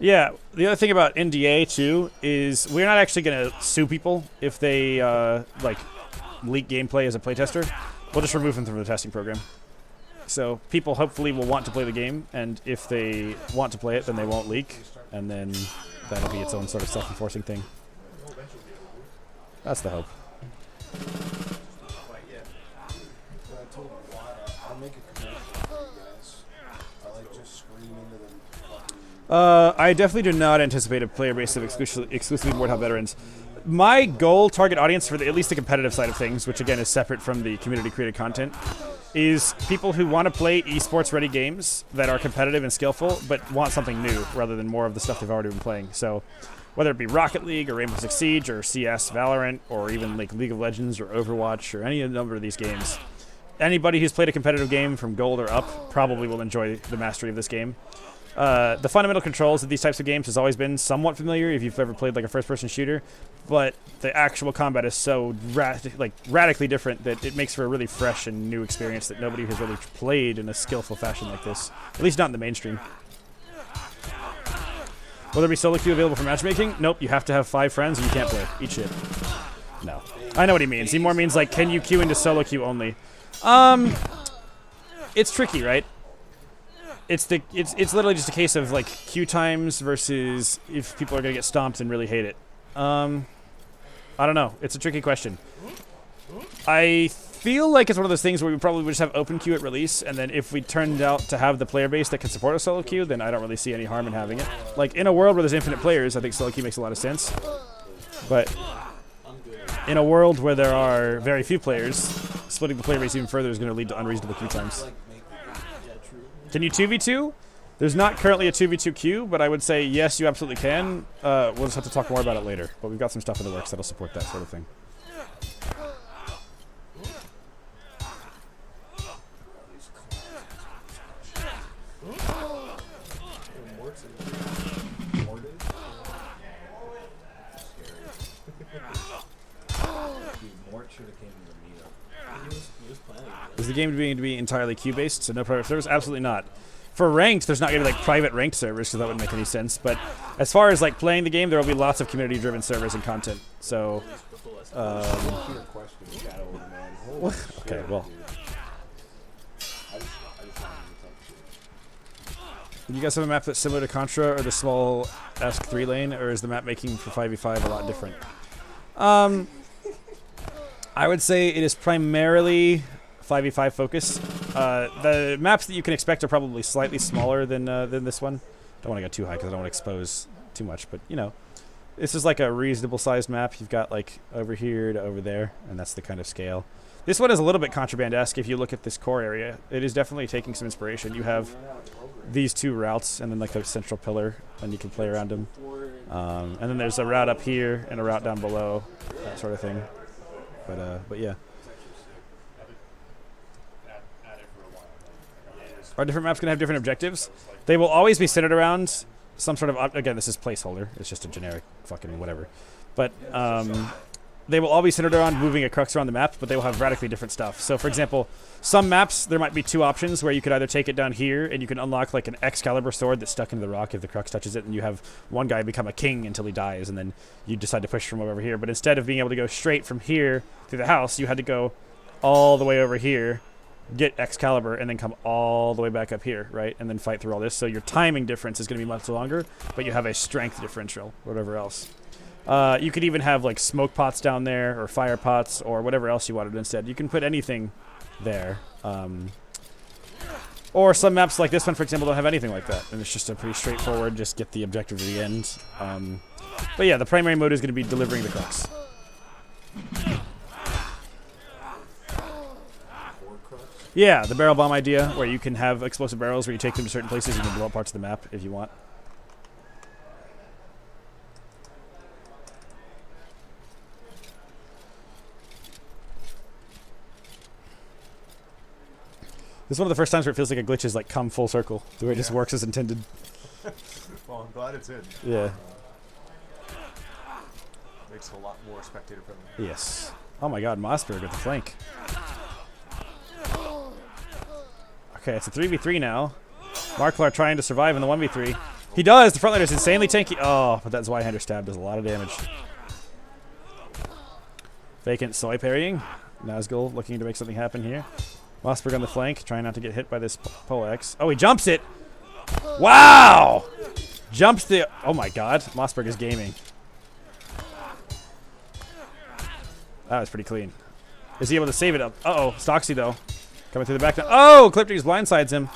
Yeah, the other thing about NDA too is we're not actually going to sue people if they like leak gameplay as a playtester. We'll just remove them from the testing program. So people hopefully will want to play the game, and if they want to play it, then they won't leak, and then that'll be its own sort of self-enforcing thing. That's the hope. I definitely do not anticipate a player base of exclusively Mordhau veterans. My goal target audience for at least the competitive side of things, which again is separate from the community created content, is people who want to play esports ready games that are competitive and skillful, but want something new rather than more of the stuff they've already been playing. So whether it be Rocket League or Rainbow Six Siege or CS, Valorant, or even like League of Legends or Overwatch or any number of these games, anybody who's played a competitive game from gold or up probably will enjoy the mastery of this game. The fundamental controls of these types of games has always been somewhat familiar if you've ever played like a first-person shooter, but the actual combat is so radically different that it makes for a really fresh and new experience that nobody has really played in a skillful fashion like this, at least not in the mainstream. Will there be solo queue available for matchmaking? Nope, you have to have 5 friends or you can't play. Eat shit. No. I know what he means. He more means like, can you queue into solo queue only? It's tricky, right? It's literally just a case of like queue times versus if people are gonna get stomped and really hate it. I don't know. It's a tricky question. I feel like it's one of those things where we probably would just have open queue at release, and then if we turned out to have the player base that can support a solo queue, then I don't really see any harm in having it. Like in a world where there's infinite players, I think solo queue makes a lot of sense. But in a world where there are very few players, splitting the player base even further is going to lead to unreasonable queue times. Can you 2v2? There's not currently a 2v2 queue, but I would say yes, you absolutely can. We'll just have to talk more about it later. But we've got some stuff in the works that'll support that sort of thing. Is the game being to be entirely queue-based, so no private servers? Absolutely not. For ranked, there's not going to be like private ranked servers, because that wouldn't make any sense. But as far as like playing the game, there will be lots of community-driven servers and content. So, okay, well. You guys have a map that's similar to Contra or the small-esque 3-lane, or is the map making for 5v5 a lot different? I would say it is primarily 5v5 focus. The maps that you can expect are probably slightly smaller than this one. Don't want to go too high because I don't want to expose too much, but you know, this is like a reasonable sized map. You've got like over here to over there, and that's the kind of scale. This one is a little bit Contraband-esque if you look at this core area. It is definitely taking some inspiration. You have these 2 routes and then like a central pillar, and you can play around them. And then there's a route up here and a route down below, that sort of thing. But yeah. Are different maps going to have different objectives? They will always be centered around some sort of... Again, this is placeholder. It's just a generic fucking whatever. But they will all be centered around moving a crux around the map, but they will have radically different stuff. So, for example, some maps, there might be 2 options where you could either take it down here and you can unlock like an Excalibur sword that's stuck into the rock if the crux touches it, and you have one guy become a king until he dies, and then you decide to push from over here. But instead of being able to go straight from here through the house, you had to go all the way over here, get Excalibur, and then come all the way back up here, right? And then fight through all this. So your timing difference is going to be much longer, but you have a strength differential, whatever else. You could even have like smoke pots down there or fire pots or whatever else you wanted instead. You can put anything there. Or some maps like this one, for example, don't have anything like that. And it's just a pretty straightforward, just get the objective to the end. But yeah, the primary mode is going to be delivering the crux. Yeah, the barrel bomb idea, where you can have explosive barrels where you take them to certain places, you can blow up parts of the map if you want. This is one of the first times where it feels like a glitch has like come full circle, the way it just works as intended. Well, I'm glad it's in. Yeah. Makes it a lot more spectator friendly. Yes. Oh my god, Mossberg with the flank. Okay, it's a 3v3 now. Marklar trying to survive in the 1v3. He does! The front liner's insanely tanky. Oh, but that Zweihander stab does a lot of damage. Vacant soy parrying. Nazgul looking to make something happen here. Mossberg on the flank, trying not to get hit by this Poleaxe. Oh, he jumps it! Wow! Jumps the... Oh my god, Mossberg is gaming. That was pretty clean. Is he able to save it up? Uh-oh, Stoxy though. Coming through the back now. Oh, Cliptrix blindsides him.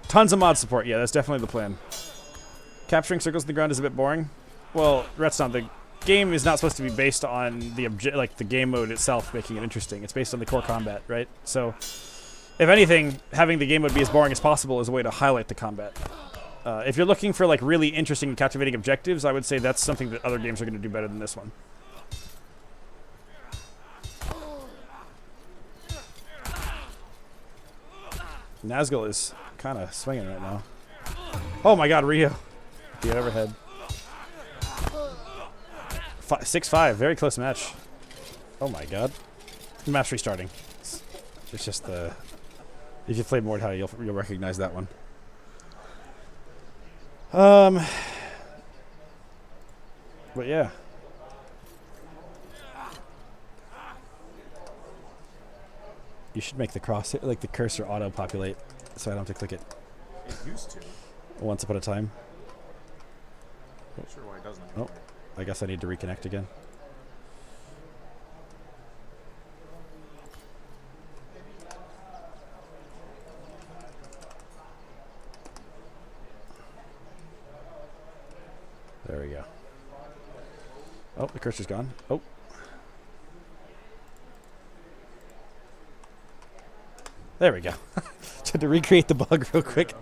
Tons of mod support. Yeah, that's definitely the plan. Capturing circles in the ground is a bit boring. Well, Redstone, the game is not supposed to be based on the the game mode itself making it interesting. It's based on the core combat, right? So, if anything, having the game mode be as boring as possible is a way to highlight the combat. If you're looking for like really interesting and captivating objectives, I would say that's something that other games are going to do better than this one. Nazgul is kind of swinging right now. Oh my god, Rio. The overhead. 6-5, very close match. Oh my god. The map's restarting. It's just the... If you played Mordhau, you'll recognize that one. But yeah. You should make the the cursor auto-populate, so I don't have to click it. It used to. Once upon a time. Not sure why it doesn't. Oh, I guess I need to reconnect again. There we go. Oh, the cursor's gone. Oh. There we go. Tried to recreate the bug real quick.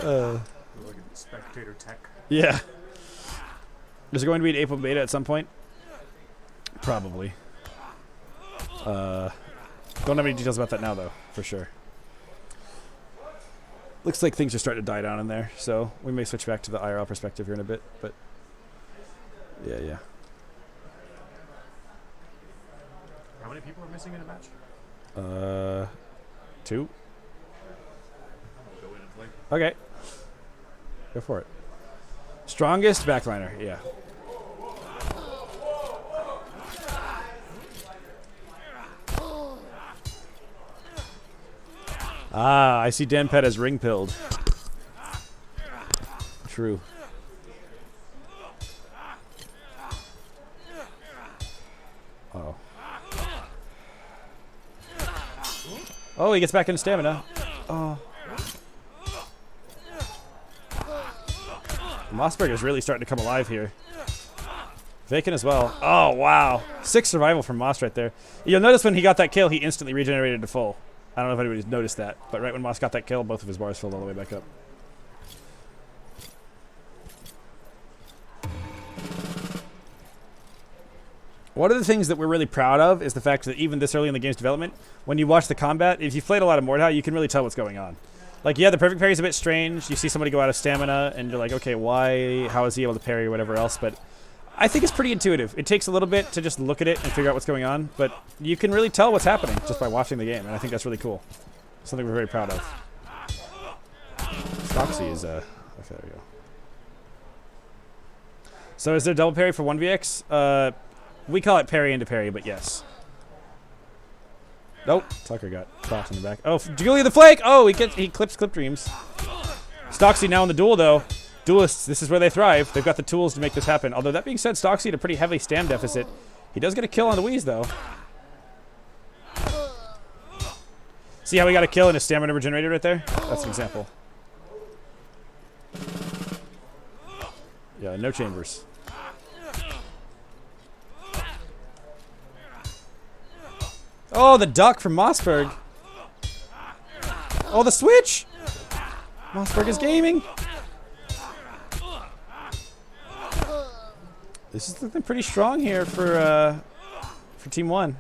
Like a spectator tech. Yeah. Is there going to be an April beta at some point? Probably. Don't have any details about that now, though, for sure. Looks like things are starting to die down in there, so we may switch back to the IRL perspective here in a bit, but yeah. How many people are missing in a match? 2. I'll go in and play. Okay. Go for it. Strongest backliner, yeah. Ah, I see Denpet as ring pilled. True. Oh. Oh, he gets back into stamina. Oh. Mossberg is really starting to come alive here. Vacant as well. Oh, wow. 6 survival from Moss right there. You'll notice when he got that kill, he instantly regenerated to full. I don't know if anybody's noticed that, but right when Moss got that kill, both of his bars filled all the way back up. One of the things that we're really proud of is the fact that even this early in the game's development, when you watch the combat, if you've played a lot of Mordhau, you can really tell what's going on. Like, yeah, the perfect parry is a bit strange. You see somebody go out of stamina, and you're like, okay, why? How is he able to parry or whatever else? But I think it's pretty intuitive. It takes a little bit to just look at it and figure out what's going on, but you can really tell what's happening just by watching the game, and I think that's really cool. Something we're very proud of. Stoxy is, okay, there we go. So is there double parry for 1vx? We call it parry into parry, but yes. Nope. Tucker got caught in the back. Oh, Julia the Flake! Oh, he clips Clip Dreams. Stoxy now in the duel, though. Duelists, this is where they thrive. They've got the tools to make this happen. Although that being said, Stocksy had a pretty heavy stam deficit. He does get a kill on the Wheeze, though. See how he got a kill and his stamina regenerated right there? That's an example. Yeah, no chambers. Oh, the duck from Mossberg. Oh, the switch! Mossberg is gaming. This is looking pretty strong here for Team 1.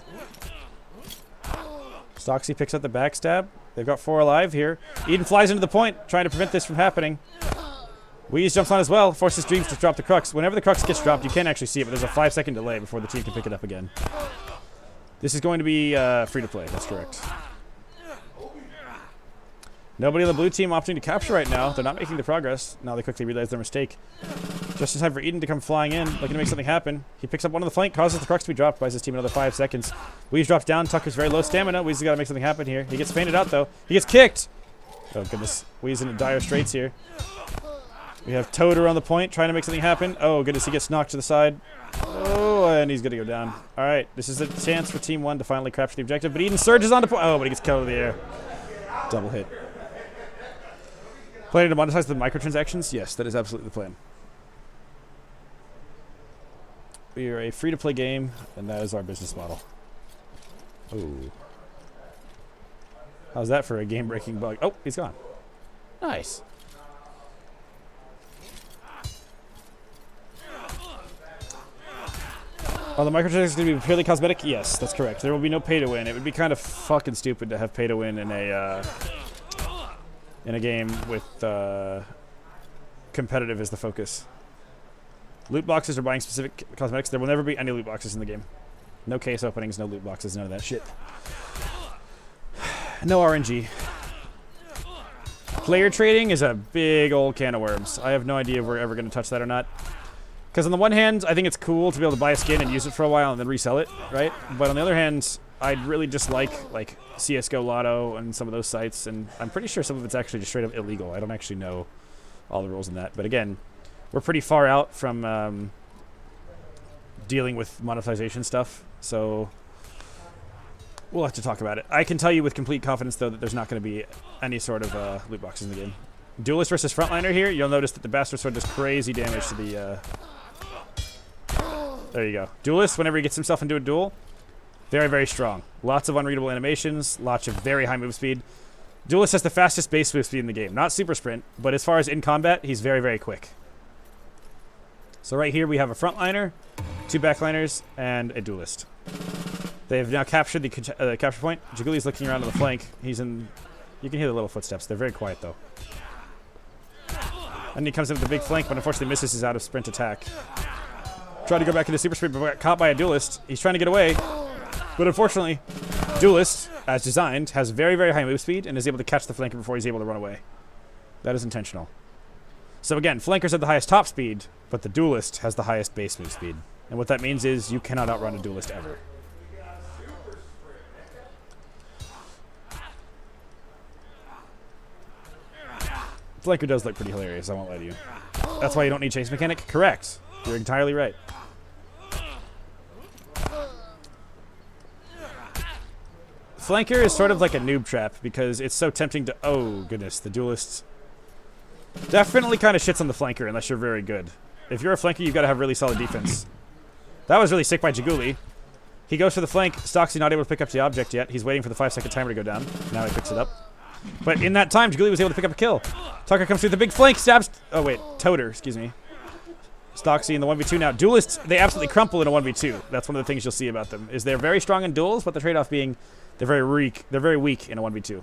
Stocksy picks up the backstab. They've got 4 alive here. Eden flies into the point, trying to prevent this from happening. Wheeze jumps on as well, forces Dreams to drop the Crux. Whenever the Crux gets dropped, you can't actually see it, but there's a 5-second delay before the team can pick it up again. This is going to be free to play, that's correct. Nobody on the blue team opting to capture right now. They're not making the progress. Now they quickly realize their mistake. Just in time for Eden to come flying in, looking to make something happen. He picks up one on the flank, causes the Crux to be dropped, buys his team another 5 seconds. Wheeze drops down, Tucker's very low stamina. Wheeze has got to make something happen here. He gets fainted out though. He gets kicked! Oh goodness, Wheeze in dire straits here. We have Toter on the point, trying to make something happen. Oh goodness, he gets knocked to the side. Oh, and he's gonna go down. Alright, this is a chance for Team 1 to finally capture the objective, but Eden surges onto point. Oh, but he gets killed in the air. Double hit. Planning to monetize the microtransactions? Yes, that is absolutely the plan. We are a free-to-play game, and that is our business model. Ooh. How's that for a game-breaking bug? Oh, he's gone. Nice. Are the microtransactions going to be purely cosmetic? Yes, that's correct. There will be no pay-to-win. It would be kind of fucking stupid to have pay-to-win in a game with competitive as the focus. Loot boxes are buying specific cosmetics. There will never be any loot boxes in the game. No case openings, no loot boxes, none of that shit. No RNG. Player trading is a big old can of worms. I have no idea if we're ever going to touch that or not. Because on the one hand, I think it's cool to be able to buy a skin and use it for a while and then resell it, right? But on the other hand, I'd really dislike like CSGO Lotto and some of those sites, and I'm pretty sure some of it's actually just straight up illegal. I don't actually know all the rules in that. But again, we're pretty far out from dealing with monetization stuff, so we'll have to talk about it. I can tell you with complete confidence, though, that there's not going to be any sort of loot boxes in the game. Duelist versus Frontliner here, you'll notice that the Bastard Sword does crazy damage to the... There you go. Duelist, whenever he gets himself into a duel, very, very strong. Lots of unreadable animations, lots of very high move speed. Duelist has the fastest base move speed in the game. Not super sprint, but as far as in combat, he's very, very quick. So right here we have a frontliner, 2 backliners, and a duelist. They've now captured the capture point. Jaguli's looking around on the flank. He's in... You can hear the little footsteps. They're very quiet, though. And he comes in with the big flank, but unfortunately misses his out of sprint attack. Tried to go back into super sprint, but got caught by a duelist. He's trying to get away, but unfortunately, duelist, as designed, has very, very high move speed and is able to catch the flanker before he's able to run away. That is intentional. So again, flankers have the highest top speed, but the duelist has the highest base move speed. And what that means is you cannot outrun a duelist ever. Flanker does look pretty hilarious, I won't lie to you. That's why you don't need chase mechanic? Correct. You're entirely right. Flanker is sort of like a noob trap because it's so tempting to... Oh, goodness. The duelist definitely kind of shits on the flanker unless you're very good. If you're a flanker, you've got to have really solid defense. That was really sick by Jaguli. He goes for the flank. Stocksy not able to pick up the object yet. He's waiting for the 5-second timer to go down. Now he picks it up. But in that time, Jaguli was able to pick up a kill. Tucker comes through the big flank, stabs... Oh, wait. Toter, excuse me. Stocksy in the 1v2 now. Duelists, they absolutely crumple in a 1v2. That's one of the things you'll see about them, is they're very strong in duels, but the trade-off being they're very weak in a 1v2.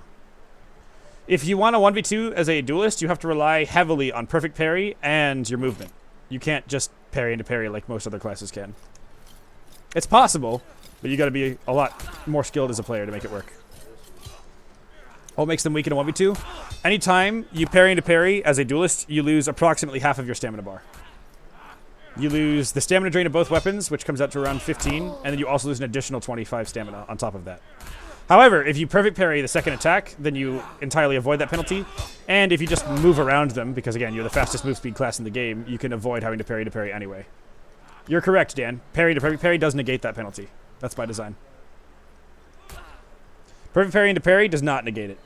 If you want a 1v2 as a duelist, you have to rely heavily on perfect parry and your movement. You can't just parry into parry like most other classes can. It's possible, but you got to be a lot more skilled as a player to make it work. What makes them weak in a 1v2? Anytime you parry into parry as a duelist, you lose approximately half of your stamina bar. You lose the stamina drain of both weapons, which comes out to around 15, and then you also lose an additional 25 stamina on top of that. However, if you perfect parry the second attack, then you entirely avoid that penalty. And if you just move around them, because again, you're the fastest move speed class in the game, you can avoid having to parry anyway. You're correct, Dan. Parry to perfect parry does negate that penalty. That's by design. Perfect parry into parry does not negate it.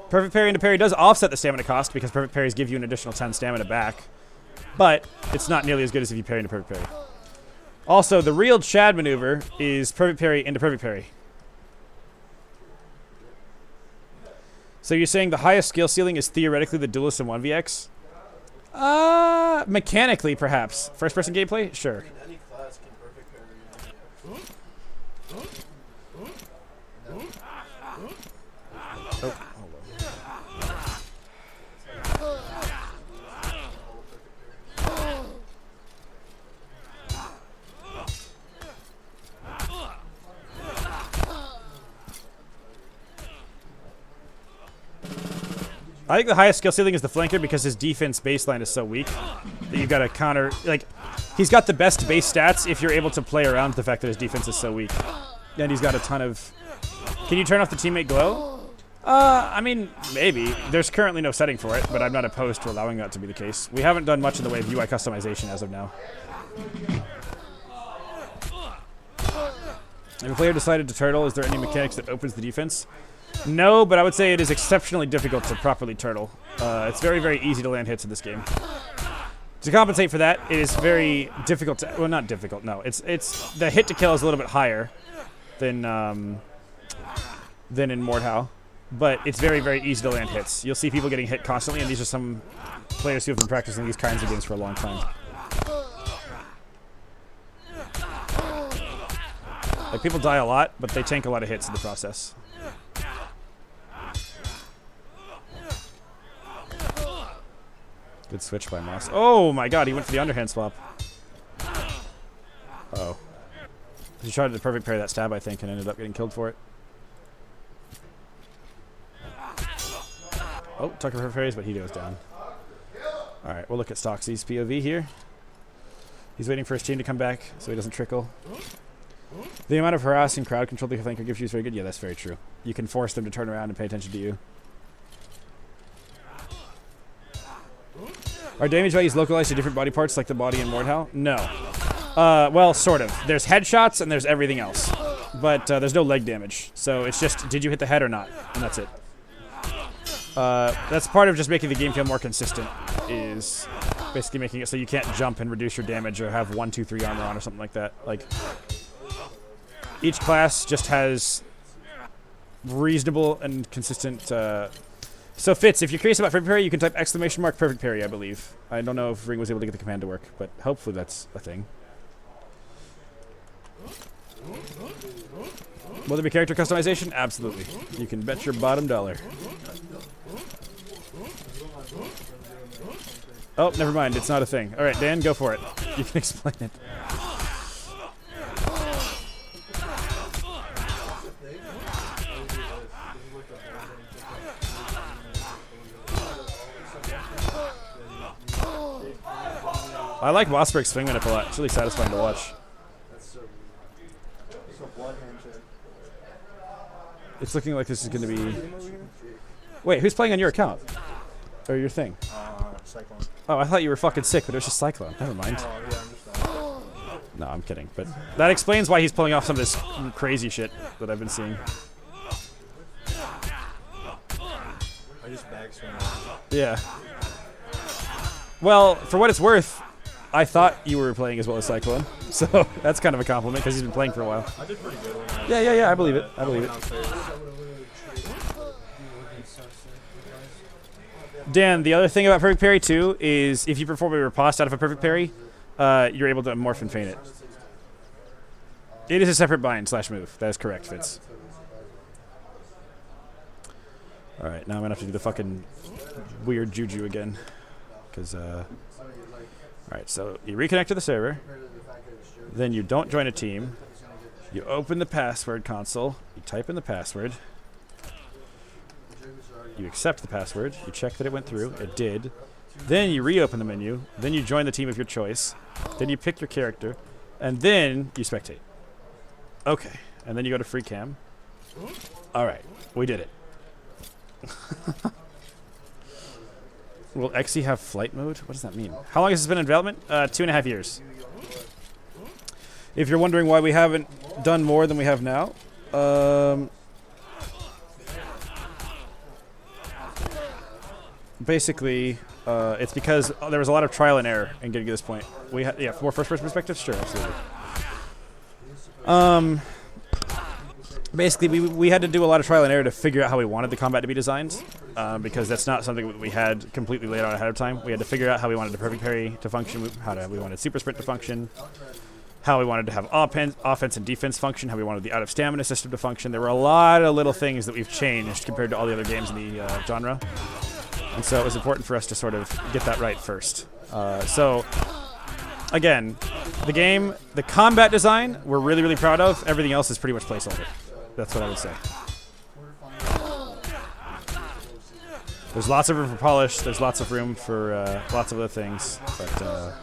Perfect parry into parry does offset the stamina cost because perfect parries give you an additional 10 stamina back. But it's not nearly as good as if you parry into perfect parry. Also, the real Chad maneuver is perfect parry into perfect parry. So you're saying the highest skill ceiling is theoretically the duelist in 1vx? Mechanically, perhaps. First-person gameplay? Sure. Any class can perfect parry. Oh, hold on. I think the highest skill ceiling is the flanker because his defense baseline is so weak that you've got to counter. Like, he's got the best base stats if you're able to play around the fact that his defense is so weak. And he's got a ton of... Can you turn off the teammate glow? I mean, maybe. There's currently no setting for it, but I'm not opposed to allowing that to be the case. We haven't done much in the way of UI customization as of now. If a player decided to turtle, is there any mechanics that opens the defense? No, but I would say it is exceptionally difficult to properly turtle. It's very, very easy to land hits in this game. To compensate for that, it is very difficult to... Well, not difficult, no. It's the hit to kill is a little bit higher than in Mordhau. But it's very, very easy to land hits. You'll see people getting hit constantly, and these are some players who have been practicing these kinds of games for a long time. Like, people die a lot, but they tank a lot of hits in the process. Good switch by Moss. Oh my god, he went for the underhand swap. Uh-oh. He tried to perfect parry that stab, I think, and ended up getting killed for it. Oh, Tucker perfect parries, but he goes down. Alright, we'll look at Stoxy's POV here. He's waiting for his team to come back so he doesn't trickle. The amount of harassing crowd control the flanker gives you is very good. Yeah, that's very true. You can force them to turn around and pay attention to you. Are damage values localized to different body parts like the body in Mordhau? No. Well, sort of. There's headshots and there's everything else. But there's no leg damage. So it's just, did you hit the head or not? And that's it. That's part of just making the game feel more consistent, is basically making it so you can't jump and reduce your damage or have 1, 2, 3 armor on or something like that. Like, each class just has reasonable and consistent... So Fitz, if you're curious about perfect parry, you can type ! perfect parry, I believe. I don't know if Ring was able to get the command to work, but hopefully that's a thing. Will there be character customization? Absolutely. You can bet your bottom dollar. Oh, never mind. It's not a thing. All right, Dan, go for it. You can explain it. I like Mossberg's swing minute a lot. It's really satisfying to watch. It's looking like this is going to be... Wait, who's playing on your account? Or your thing? Cyclone. Oh, I thought you were fucking sick, but it was just Cyclone. Never mind. Oh, yeah, I'm just No, I'm kidding. But that explains why he's pulling off some of this crazy shit that I've been seeing. I just bag swing. Yeah. Well, for what it's worth, I thought you were playing as well as Cyclone. So that's kind of a compliment because he's been playing for a while. I did pretty good. Yeah, I believe it. I believe it. Dan, the other thing about perfect parry too is if you perform a riposte out of a perfect parry, you're able to morph and feint it. It is a separate bind / move. That is correct, Fitz. Alright, now I'm gonna have to do the fucking weird juju again. Because, alright, so you reconnect to the server. Then you don't join a team. You open the password console. You type in the password. You accept the password. You check that it went through. It did. Then you reopen the menu. Then you join the team of your choice. Then you pick your character. And then you spectate. Okay. And then you go to free cam. All right. We did it. Will XE have flight mode? What does that mean? How long has this been in development? 2.5 years. If you're wondering why we haven't done more than we have now, basically, it's because there was a lot of trial and error in getting to this point. We had, yeah, more first-person perspective. Sure, absolutely. Basically, we had to do a lot of trial and error to figure out how we wanted the combat to be designed, because that's not something that we had completely laid out ahead of time. We had to figure out how we wanted the perfect parry to function, we wanted super sprint to function, how we wanted to have offense and defense function, how we wanted the out-of-stamina system to function. There were a lot of little things that we've changed compared to all the other games in the genre. And so it was important for us to sort of get that right first. So, again, the combat design, we're really, really proud of. Everything else is pretty much placeholder. That's what I would say. There's lots of room for polish. There's lots of room for lots of other things. But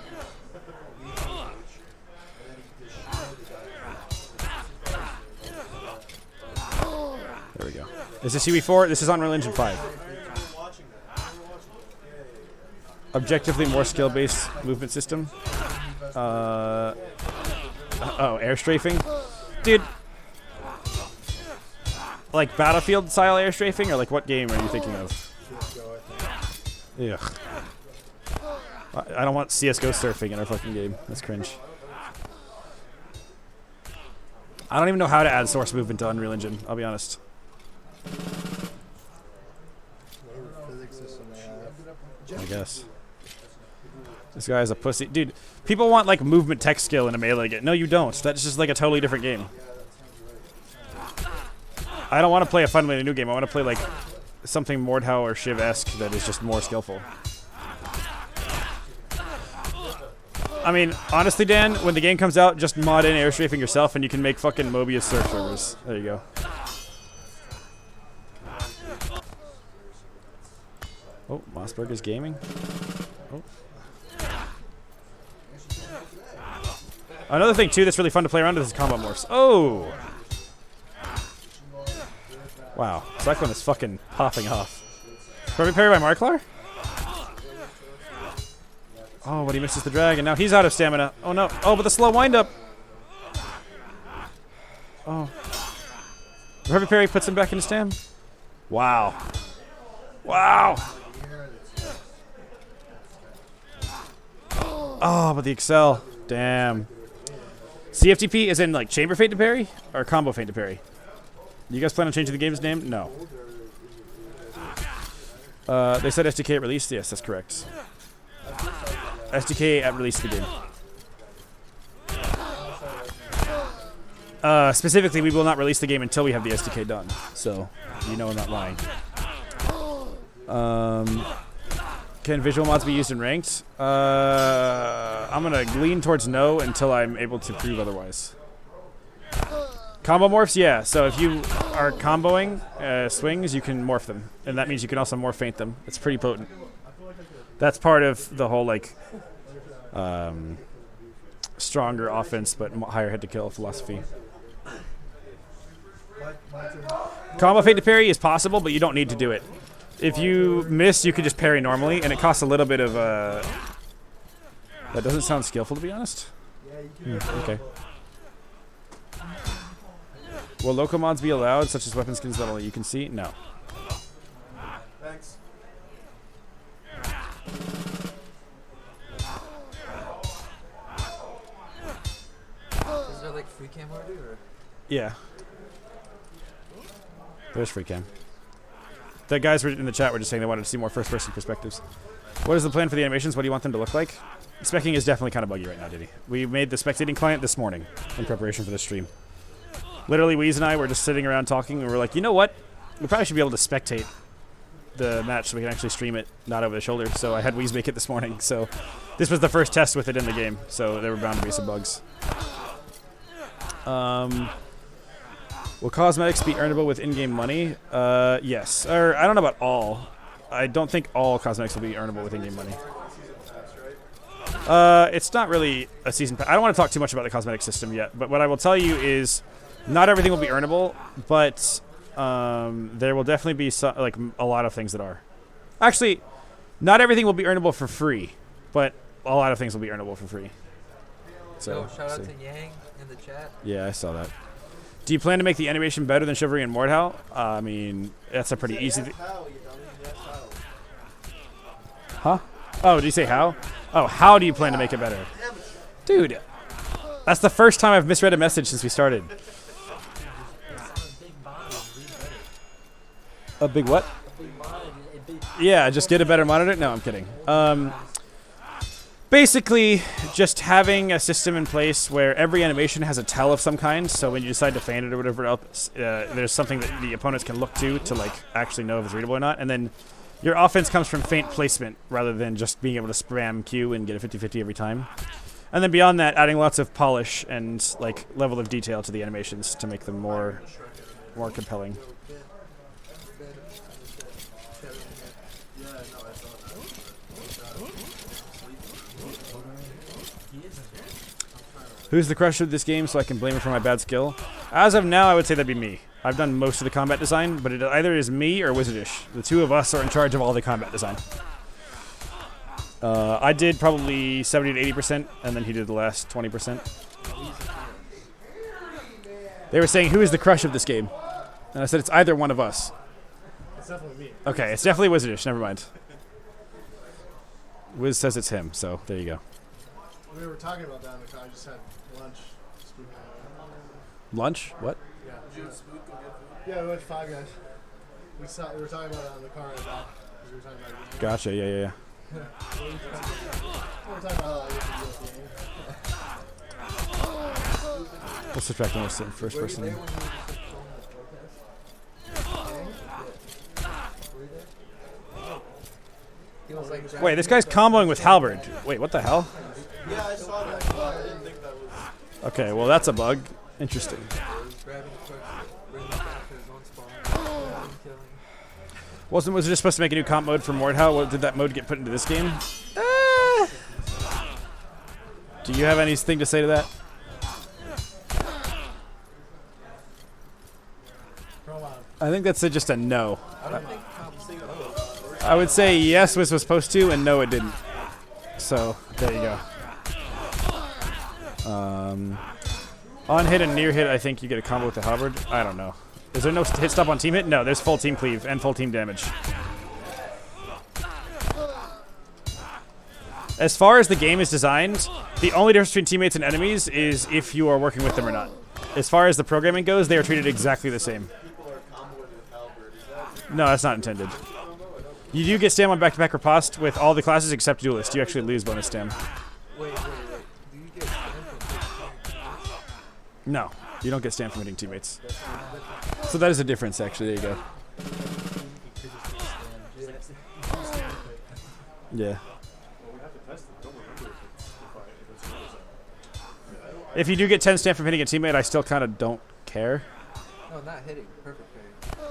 there we go. Is this UE4? This is on Unreal Engine 5. Objectively more skill-based movement system. Oh, air strafing? Dude. Like Battlefield style air strafing, or like what game are you thinking of? Ugh. I don't want CSGO surfing in our fucking game. That's cringe. I don't even know how to add source movement to Unreal Engine, I'll be honest. I guess. This guy is a pussy. Dude, people want like movement tech skill in a melee game. No, you don't. That's just like a totally different game. I don't want to play a fundamentally new game. I want to play like something Mordhau or Shiv-esque that is just more skillful. I mean, honestly, Dan, when the game comes out, just mod in air strafing yourself and you can make fucking Mobius surf servers. There you go. Oh, Mossberg is gaming. Oh. Another thing, too, that's really fun to play around with is combo morphs. Oh! Wow. Cyclone is fucking popping off. Perfect parry by Marklar? Oh, but he misses the drag, and now he's out of stamina. Oh, no. Oh, but the slow wind-up. Oh. Perfect parry puts him back into stam. Wow. Wow. Oh, but the Excel. Damn. CFTP is in like chamber feint to parry or combo feint to parry? You guys plan on changing the game's name? No. They said SDK at release? Yes, that's correct. SDK at release of the game. Specifically, we will not release the game until we have the SDK done. So, you know I'm not lying. Can visual mods be used in ranked? I'm going to lean towards no until I'm able to prove otherwise. Combo morphs, yeah. So if you are comboing swings, you can morph them. And that means you can also morph feint them. It's pretty potent. That's part of the whole, like, stronger offense but higher head to kill philosophy. Combo feint to parry is possible, but you don't need to do it. If you miss, you can just parry normally, and it costs a little bit of that doesn't sound skillful, to be honest. Okay. Will local mods be allowed, such as weapon skins that you can see? No. Thanks. Is there like free cam already, or? Yeah. There's free cam. The guys were in the chat were just saying they wanted to see more first-person perspectives. What is the plan for the animations? What do you want them to look like? Specking is definitely kind of buggy right now, Diddy. We made the spectating client this morning in preparation for the stream. Literally, Weez and I were just sitting around talking, and we're like, you know what? We probably should be able to spectate the match so we can actually stream it, not over the shoulder. So I had Weez make it this morning. So this was the first test with it in the game. So there were bound to be some bugs. Will cosmetics be earnable with in-game money? Yes. Or I don't know about all. I don't think all cosmetics will be earnable with in-game money. It's not really a season pass. I don't want to talk too much about the cosmetic system yet, but what I will tell you is not everything will be earnable, but there will definitely be like a lot of things that are. Actually, not everything will be earnable for free, but a lot of things will be earnable for free. So, shout out to Yang in the chat. Yeah, I saw that. Do you plan to make the animation better than Chivalry and Mordhau? I mean, that's a pretty easy thing. Huh? Oh, did you say how? Oh, how do you plan to make it better? Dude, that's the first time I've misread a message since we started. A big what? Yeah, just get a better monitor? No, I'm kidding. Basically, just having a system in place where every animation has a tell of some kind, so when you decide to feign it or whatever else, there's something that the opponents can look to like actually know if it's readable or not. And then your offense comes from feint placement rather than just being able to spam Q and get a 50-50 every time. And then beyond that, adding lots of polish and like level of detail to the animations to make them more compelling. Who's the crusher of this game so I can blame him for my bad skill? As of now, I would say that'd be me. I've done most of the combat design, but it either is me or Wizardish. The two of us are in charge of all the combat design. I did probably 70 to 80%, and then he did the last 20%. They were saying, who is the crush of this game? And I said, it's either one of us. It's definitely me. Okay, it's definitely Wizardish. Never mind. Wiz says it's him, so there you go. We were talking about that in the car. I just had lunch. Lunch? What? Yeah. Yeah, we went to Five Guys. We were talking about it on the car and back. We were talking about it. Gotcha, yeah. We were talking about We'll subtract the most in first person. Wait, this guy's comboing with Halberd. Wait, what the hell? Yeah, I saw that. I didn't think that was... Okay, well that's a bug. Interesting. Was it just supposed to make a new comp mode for Mordhau? What, did that mode get put into this game? Do you have anything to say to that? I think that's just a no. I would say yes was supposed to, and no it didn't. So, there you go. On hit and near hit, I think you get a combo with the halberd. I don't know. Is there no hit stop on team hit? No, there's full team cleave and full team damage. As far as the game is designed, the only difference between teammates and enemies is if you are working with them or not. As far as the programming goes, they are treated exactly the same. No, that's not intended. You do get stam on back-to-back riposte with all the classes except duelist. You actually lose bonus stam. Wait. Do you get stam from No, you don't get stam from hitting teammates. So that is a difference, actually. There you go. Yeah. If you do get 10 stam from hitting a teammate, I still kind of don't care. No, not hitting. Perfect parry.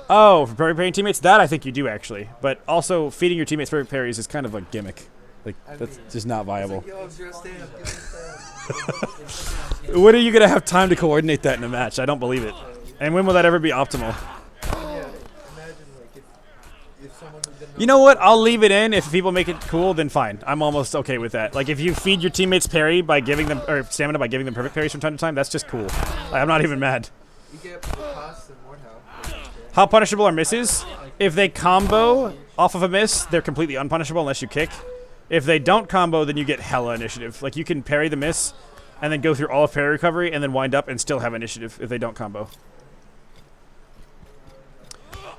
Oh, for perfect parrying teammates? That I think you do, actually. But also, feeding your teammates perfect parries is kind of a gimmick. Like, that's just not viable. Like, yo, zero stam, give me stam. When are you going to have time to coordinate that in a match? I don't believe it. And when will that ever be optimal? Yeah, imagine, like, if someone who's gonna You know what? I'll leave it in. If people make it cool, then fine. I'm almost okay with that. Like, if you feed your teammates parry by giving them, or stamina by giving them perfect parries from time to time, that's just cool. Like, I'm not even mad. You get riposte and Mordhau. How punishable are misses? If they combo off of a miss, they're completely unpunishable unless you kick. If they don't combo, then you get hella initiative. Like, you can parry the miss and then go through all of parry recovery and then wind up and still have initiative if they don't combo.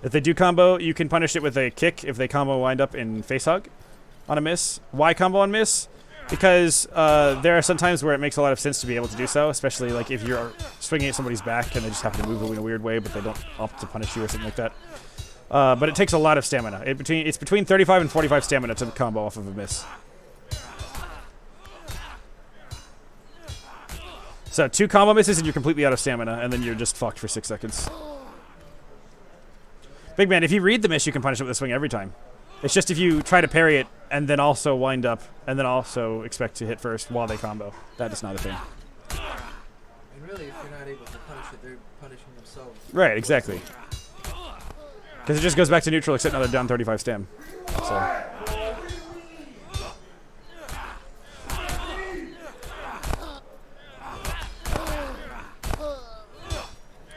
If they do combo, you can punish it with a kick if they combo wind up in face hug on a miss. Why combo on miss? Because there are some times where it makes a lot of sense to be able to do so, especially like if you're swinging at somebody's back and they just happen to move in a weird way, but they don't opt to punish you or something like that. But it takes a lot of stamina. It's between 35 and 45 stamina to combo off of a miss. So 2 combo misses and you're completely out of stamina, and then you're just fucked for 6 seconds. Big man, if you read the miss, you can punish it with a swing every time. It's just if you try to parry it and then also wind up and then also expect to hit first while they combo. That is not a thing. And really, if you're not able to punish it, they're punishing themselves. Right, exactly. Because it just goes back to neutral except now they're down 35 stam. So.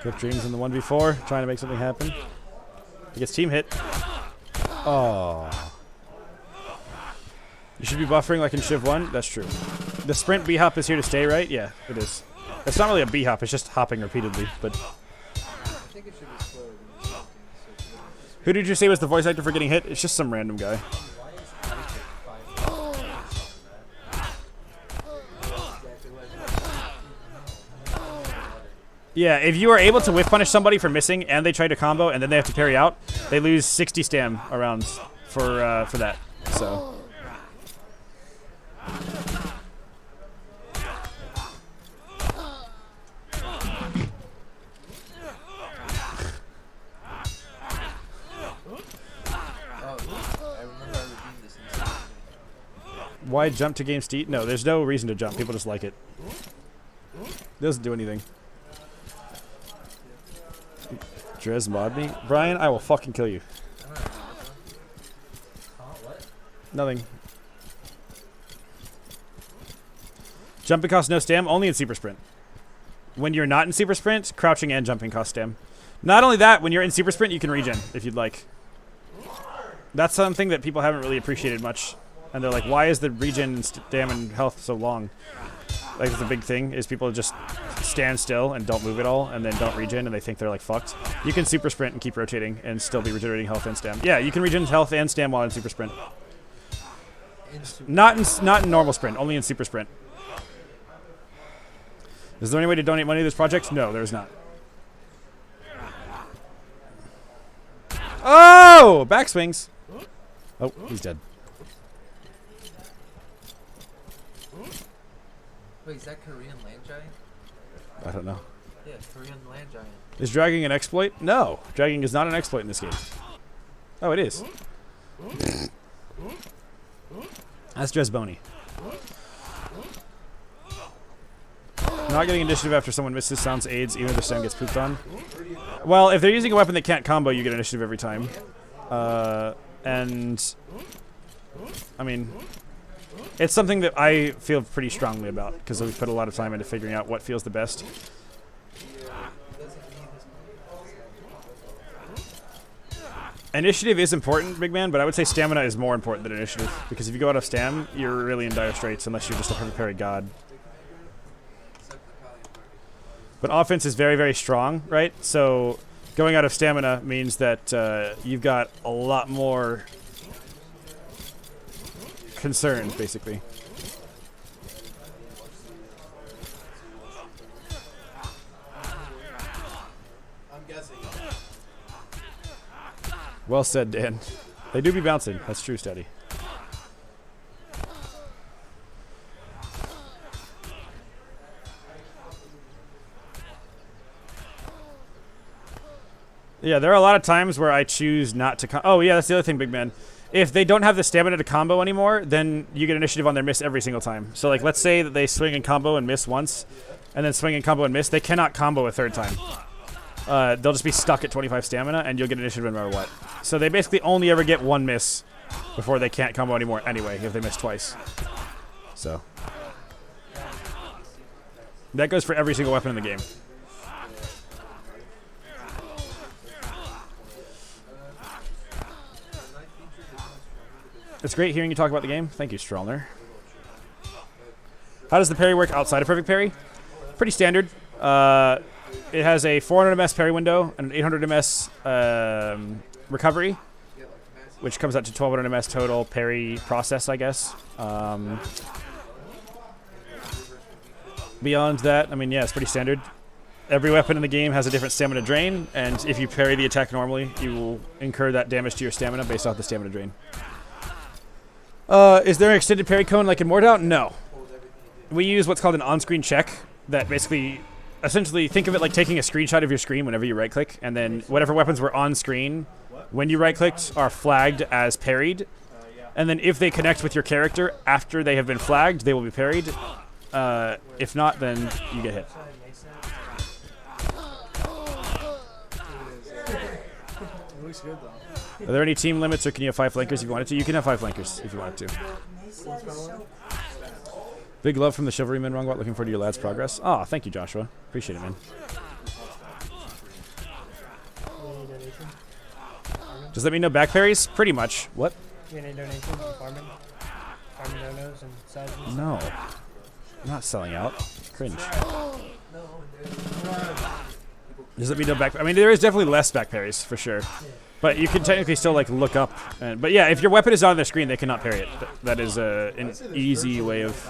Quick Dreams in the 1v4, trying to make something happen. He gets team hit. Oh. You should be buffering like in Shiv 1. That's true. The sprint B-hop is here to stay, right? Yeah, it is. It's not really a B-hop, it's just hopping repeatedly. But I think it should be slower than something. who did you say was the voice actor for getting hit? It's just some random guy. Yeah, if you are able to whiff punish somebody for missing and they try to combo and then they have to parry out, they lose 60 stam around for that. So. Why jump to game steed? No, there's no reason to jump. People just like it. It doesn't do anything. Drez mod me? Brian, I will fucking kill you. Nothing. Jumping costs no stam, only in super sprint. When you're not in super sprint, crouching and jumping cost stam. Not only that, when you're in super sprint, you can regen if you'd like. That's something that people haven't really appreciated much. And they're like, why is the regen, stam, and health so long? Like, it's a big thing, is people just stand still and don't move at all, and then don't regen, and they think they're, like, fucked. You can super sprint and keep rotating and still be regenerating health and stam. Yeah, you can regen health and stam while in super sprint. Not in normal sprint, only in super sprint. Is there any way to donate money to this project? No, there is not. Oh! Backswings! Oh, he's dead. Wait, is that Korean land giant? I don't know. Yeah, Korean land giant. Is dragging an exploit? No. Dragging is not an exploit in this game. Oh, it is. That's Dresboni. Not getting initiative after someone misses sounds aids even if the stem gets pooped on. Well, if they're using a weapon that can't combo, you get initiative every time. And I mean, it's something that I feel pretty strongly about because we've put a lot of time into figuring out what feels the best. Initiative is important, big man, but I would say stamina is more important than initiative because if you go out of stam, you're really in dire straits unless you're just a perfect parry god. But offense is very, very strong, right? So going out of stamina means that you've got a lot more concerns, basically. I'm guessing. Well said, Dan. They do be bouncing. That's true, Steady. Yeah, there are a lot of times where I choose not to oh, yeah, that's the other thing, big man. If they don't have the stamina to combo anymore, then you get initiative on their miss every single time. So, like, let's say that they swing and combo and miss once, and then swing and combo and miss. They cannot combo a third time. They'll just be stuck at 25 stamina, and you'll get initiative no matter what. So they basically only ever get one miss before they can't combo anymore anyway, if they miss twice. So. That goes for every single weapon in the game. It's great hearing you talk about the game. Thank you, Strollner. How does the parry work outside of perfect parry? Pretty standard. It has a 400 ms parry window and an 800 ms recovery, which comes out to 1200 ms total parry process, I guess. Beyond that, I mean, yeah, it's pretty standard. Every weapon in the game has a different stamina drain, and if you parry the attack normally, you will incur that damage to your stamina based off the stamina drain. Is there an extended parry cone like in Mordau? No. We use what's called an on-screen check that basically essentially think of it like taking a screenshot of your screen whenever you right-click, and then whatever weapons were on screen when you right-clicked are flagged as parried, and then if they connect with your character after they have been flagged, they will be parried. If not, then you get hit. It looks good though. Are there any team limits, or can you have 5 flankers if you wanted to? You can have 5 flankers if you wanted to. Big love from the Chivalryman, Wrongwat. Looking forward to your lad's progress. Oh, thank you, Joshua. Appreciate it, man. Does that mean no back parries? Pretty much. What? You any donations for farming? Farming donos and sizes? No. I'm not selling out. Cringe. Does that mean no back? I mean, there is definitely less back parries, for sure. But you can technically still, like, look up. But yeah, if your weapon is on their screen, they cannot parry it. That is an easy way of...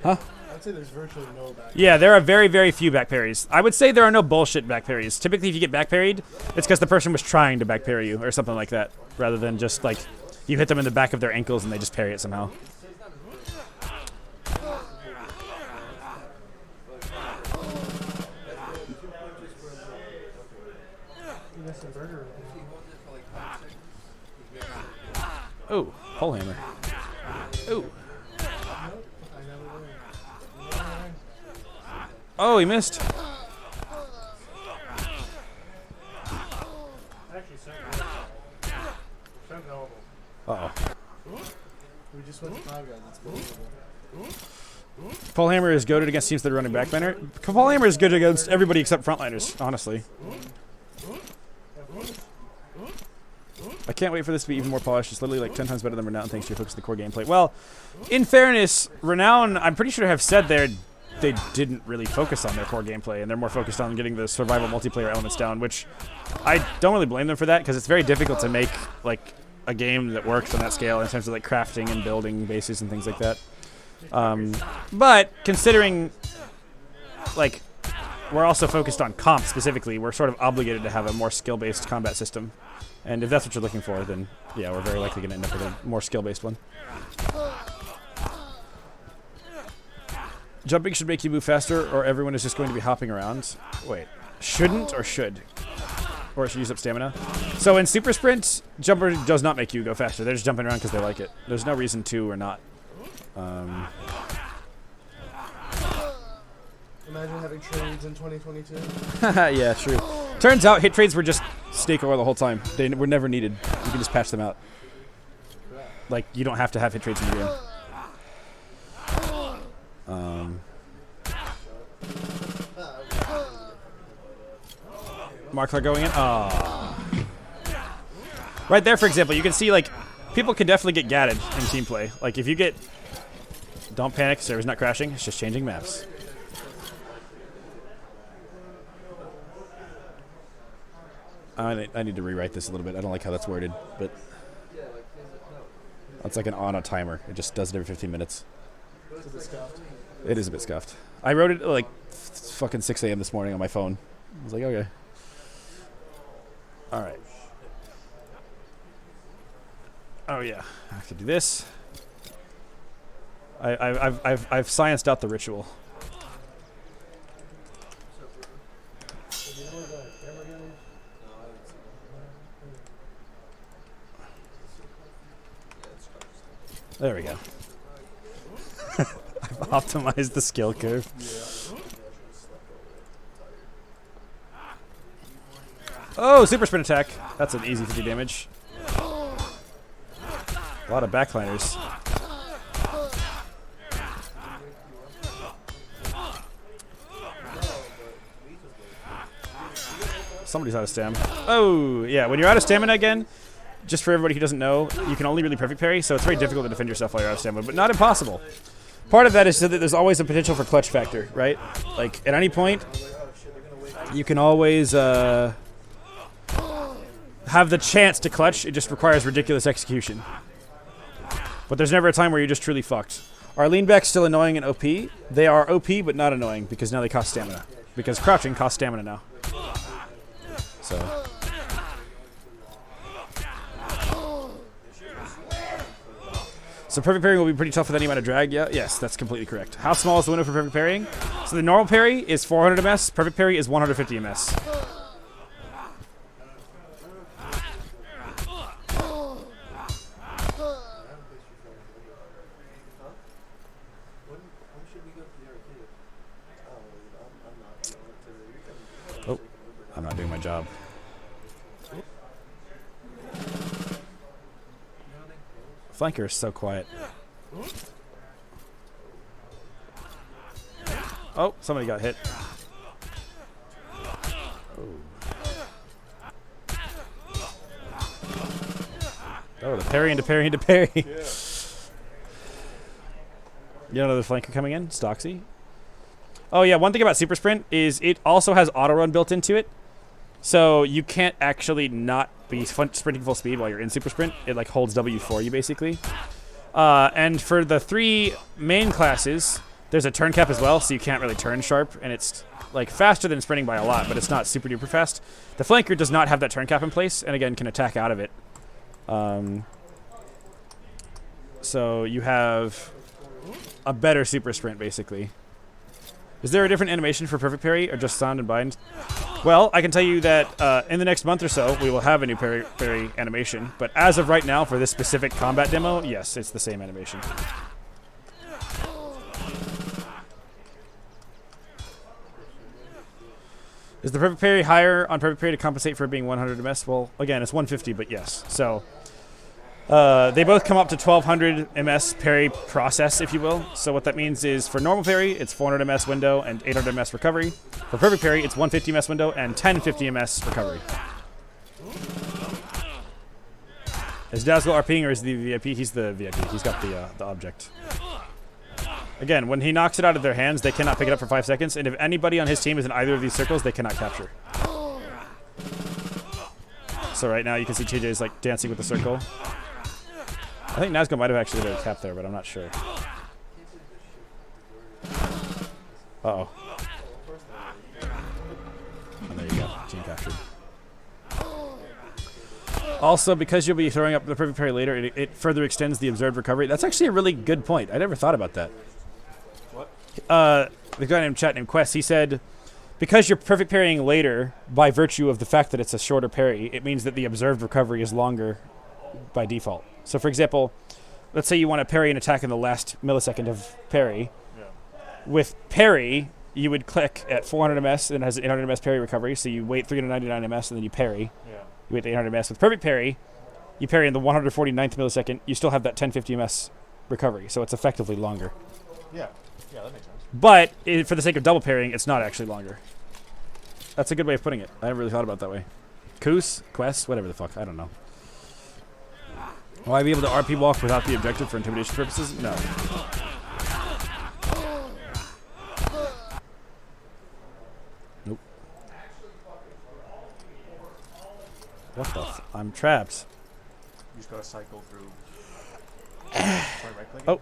Huh? I'd say there's virtually no back. Yeah, there are very, very few back parries. I would say there are no bullshit back parries. Typically, if you get back parried, it's because the person was trying to back parry you or something like that, rather than just, like, you hit them in the back of their ankles and they just parry it somehow. Oh, pole hammer. Ooh. Oh, he missed. Uh-oh. We just went to 5 guys. That's believable. Pole hammer is goated against teams that are running backlaner. Pole hammer is good against everybody except frontliners, honestly. I can't wait for this to be even more polished. It's literally like 10 times better than Renown thanks to your focus on the core gameplay. Well, in fairness, Renown, I'm pretty sure have said they didn't really focus on their core gameplay, and they're more focused on getting the survival multiplayer elements down, which I don't really blame them for that, because it's very difficult to make like a game that works on that scale in terms of like crafting and building bases and things like that. But considering like we're also focused on comp specifically, we're sort of obligated to have a more skill-based combat system. And if that's what you're looking for, then yeah, we're very likely going to end up with a more skill-based one. Jumping should make you move faster, or everyone is just going to be hopping around. Wait, shouldn't or should? Or it should use up stamina? So in Super Sprint, jumper does not make you go faster. They're just jumping around because they like it. There's no reason to or not. Imagine having trades in 2022. Yeah, true. Turns out hit trades were just snake oil the whole time. They were never needed. You can just patch them out. Like, you don't have to have hit trades in the game. Markler going in. Ah. Right there, for example, you can see, like, people can definitely get gatted in team play. Like, if you get... Don't panic, server's not crashing. It's just changing maps. I need to rewrite this a little bit. I don't like how that's worded, but... It's like an on a timer. It just does it every 15 minutes. It's a bit scuffed. It is a bit scuffed. I wrote it at like fucking 6 a.m. this morning on my phone. I was like, okay. All right. Oh yeah, I have to do this. I've scienced out the ritual. There we go. I've optimized the skill curve. Oh, super sprint attack. That's an easy 50 damage. A lot of backliners. Somebody's out of stam. Oh, yeah. When you're out of stamina again, just for everybody who doesn't know, you can only really perfect parry, so it's very difficult to defend yourself while you're out of stamina, but not impossible. Part of that is so that there's always a potential for clutch factor, right? Like, at any point, you can always have the chance to clutch. It just requires ridiculous execution. But there's never a time where you're just truly fucked. Are leanbacks still annoying and OP? They are OP, but not annoying, because now they cost stamina. Because crouching costs stamina now. So... So perfect parrying will be pretty tough with any amount of drag. Yeah, yes, that's completely correct. How small is the window for perfect parrying? So the normal parry is 400 ms. Perfect parry is 150 ms. Oh, I'm not doing my job. Flanker is so quiet. Oh, somebody got hit. Oh, the parry into parry into parry. Yeah. You know another flanker coming in? Stoxy. Oh yeah, one thing about Super Sprint is it also has auto run built into it. So you can't actually not be sprinting full speed while you're in Super Sprint. It like holds W for you basically. And for the 3 main classes, there's a turn cap as well, so you can't really turn sharp, and it's like faster than sprinting by a lot, but it's not super duper fast. The flanker does not have that turn cap in place, and again can attack out of it. So you have a better Super Sprint basically. Is there a different animation for perfect parry or just sound and bind? Well, I can tell you that in the next month or so, we will have a new parry animation. But as of right now, for this specific combat demo, yes, it's the same animation. Is the perfect parry higher on perfect parry to compensate for it being 100 ms? Well, again, it's 150, but yes. So they both come up to 1200 ms parry process, if you will. So what that means is for normal parry, it's 400 ms window and 800 ms recovery. For perfect parry, it's 150 ms window and 1050 ms recovery. Is Dazzle RPing or is the VIP? He's the VIP. He's got the object. Again, when he knocks it out of their hands, they cannot pick it up for 5 seconds. And if anybody on his team is in either of these circles, they cannot capture. So right now you can see TJ is like dancing with the circle. I think Nazgul might have actually did a cap there, but I'm not sure. Uh-oh. And there you go. Team captured. Also, because you'll be throwing up the perfect parry later, it further extends the observed recovery. That's actually a really good point. I never thought about that. What? The guy named Chat named Quest, he said, because you're perfect parrying later, by virtue of the fact that it's a shorter parry, it means that the observed recovery is longer by default. So, for example, let's say you want to parry an attack in the last millisecond of parry. Yeah. With parry, you would click at 400 ms, and it has an 800 ms parry recovery, so you wait 399 ms, and then you parry. Yeah. You wait 800 ms. With perfect parry, you parry in the 149th millisecond, you still have that 1050 ms recovery, so it's effectively longer. Yeah. Yeah, that makes sense. But for the sake of double parrying, it's not actually longer. That's a good way of putting it. I never really thought about it that way. Koos, Quest, whatever the fuck, I don't know. Will I be able to RP walk without the objective for intimidation purposes? No. Nope. What the I'm trapped. You just gotta cycle through. Right-click. Oh.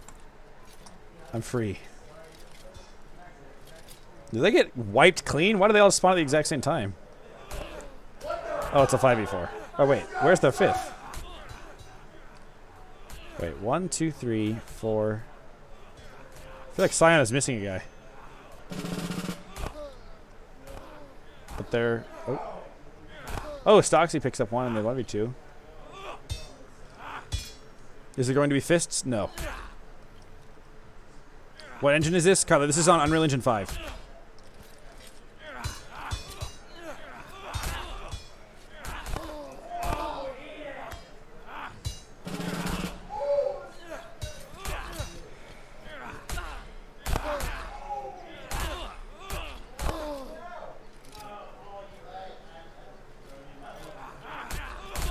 I'm free. Do they get wiped clean? Why do they all spawn at the exact same time? Oh, it's a 5v4. Oh, wait. Where's their 5th? Wait, 1, 2, 3, 4. I feel like Scion is missing a guy. But they're... Oh. Oh, Stoxy picks up one and they 1v2. Is it going to be fists? No. What engine is this? Carla, this is on Unreal Engine 5.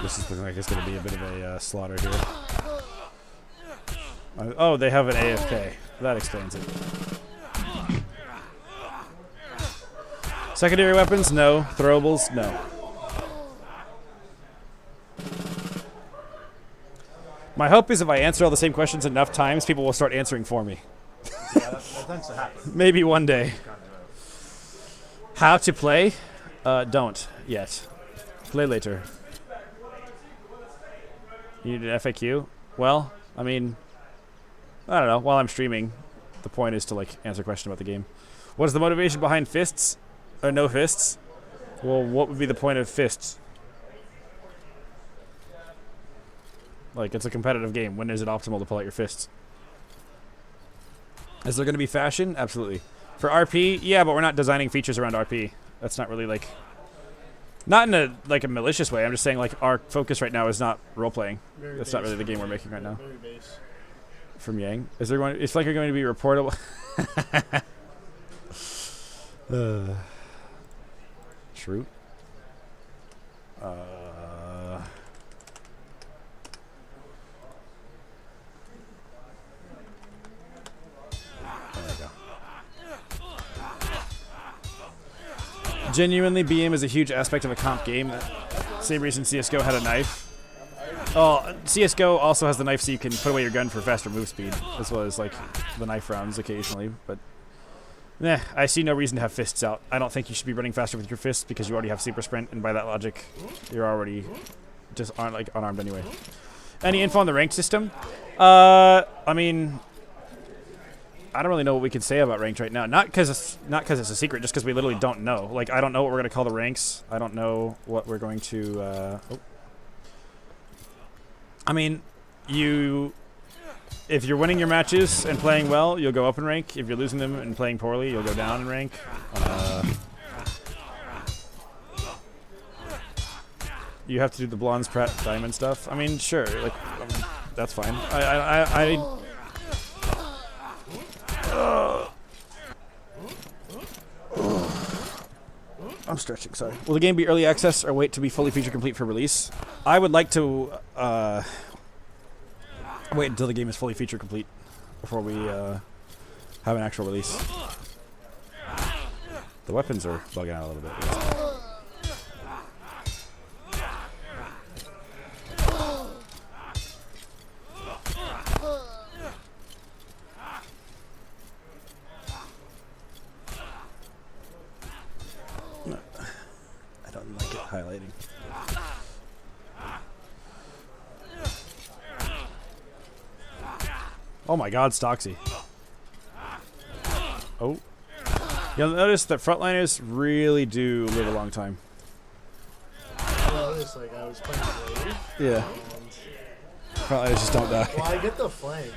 This is looking like it's going to be a bit of a slaughter here. Oh, they have an AFK. That explains it. Secondary weapons? No. Throwables? No. My hope is if I answer all the same questions enough times, people will start answering for me. Yeah, that tends to happen. Maybe one day. How to play? Don't yet. Play later. You need an FAQ? Well, I mean, I don't know. While I'm streaming, the point is to like answer a question about the game. What is the motivation behind fists? Or no fists? Well, what would be the point of fists? Like, it's a competitive game. When is it optimal to pull out your fists? Is there going to be fashion? Absolutely. For RP, yeah, but we're not designing features around RP. That's not really like, not in a like a malicious way. I'm just saying like our focus right now is not role playing. Very That's not base. really the game we're making right now. Very base. From Yang, is there going? It's like you're going to be reportable. True. There we go. Genuinely, BM is a huge aspect of a comp game. Same reason CSGO had a knife. Oh, CSGO also has the knife so you can put away your gun for faster move speed, as well as like the knife rounds occasionally. But I see no reason to have fists out. I don't think you should be running faster with your fists because you already have super sprint, and by that logic, you're already just like unarmed anyway. Any info on the ranked system? I mean, I don't really know what we can say about ranked right now. Not because it's a secret, just because we literally don't know. Like, I don't know what we're going to call the ranks. I don't know what we're going to. I mean, if you're winning your matches and playing well, you'll go up in rank. If you're losing them and playing poorly, you'll go down in rank. You have to do the bronze, Pratt, diamond stuff. I mean, sure, like that's fine. I'm stretching, sorry. Will the game be early access or wait to be fully feature complete for release? I would like to wait until the game is fully feature complete before we have an actual release. The weapons are bugging out a little bit. I don't like it highlighting. Oh my god, Stoxy. Oh. You'll notice that frontliners really do live a long time. Well, it's like I was playing Blade. Yeah. Frontliners just don't die. Well, I get the flank,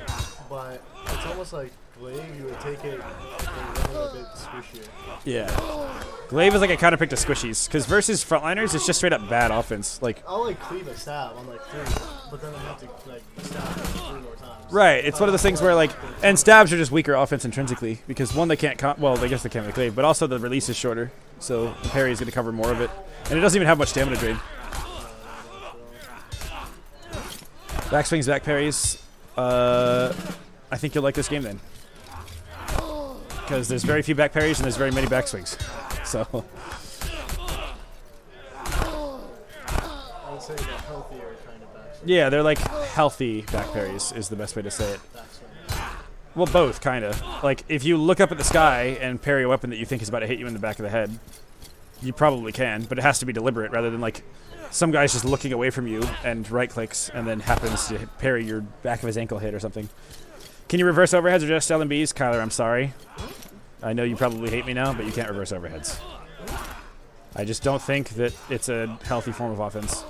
but it's almost like Blade, you would take it and run it a bit squishier. Yeah. Glaive is like a counterpick to squishies, because versus frontliners, it's just straight up bad offense. Like, I'll like cleave a stab on like 3, but then I have to like stab like 3 more times. right, it's one of those things where like, and stabs are just weaker offense intrinsically, because one, they can't, well, I guess they can't make glaive, but also the release is shorter, so the parry is going to cover more of it, and it doesn't even have much stamina drain. Backswings, back parries. I think you'll like this game then, because there's very few back parries and there's very many backswings. So. I would say the healthier kind of backswing. Yeah, they're like healthy back parries is the best way to say it. Backswing. Well, both, kind of. Like, if you look up at the sky and parry a weapon that you think is about to hit you in the back of the head, you probably can, but it has to be deliberate rather than like some guy's just looking away from you and right clicks and then happens to parry your back of his ankle hit or something. Can you reverse overheads or just LMBs? Kyler, I'm sorry. I know you probably hate me now, but you can't reverse overheads. I just don't think that it's a healthy form of offense.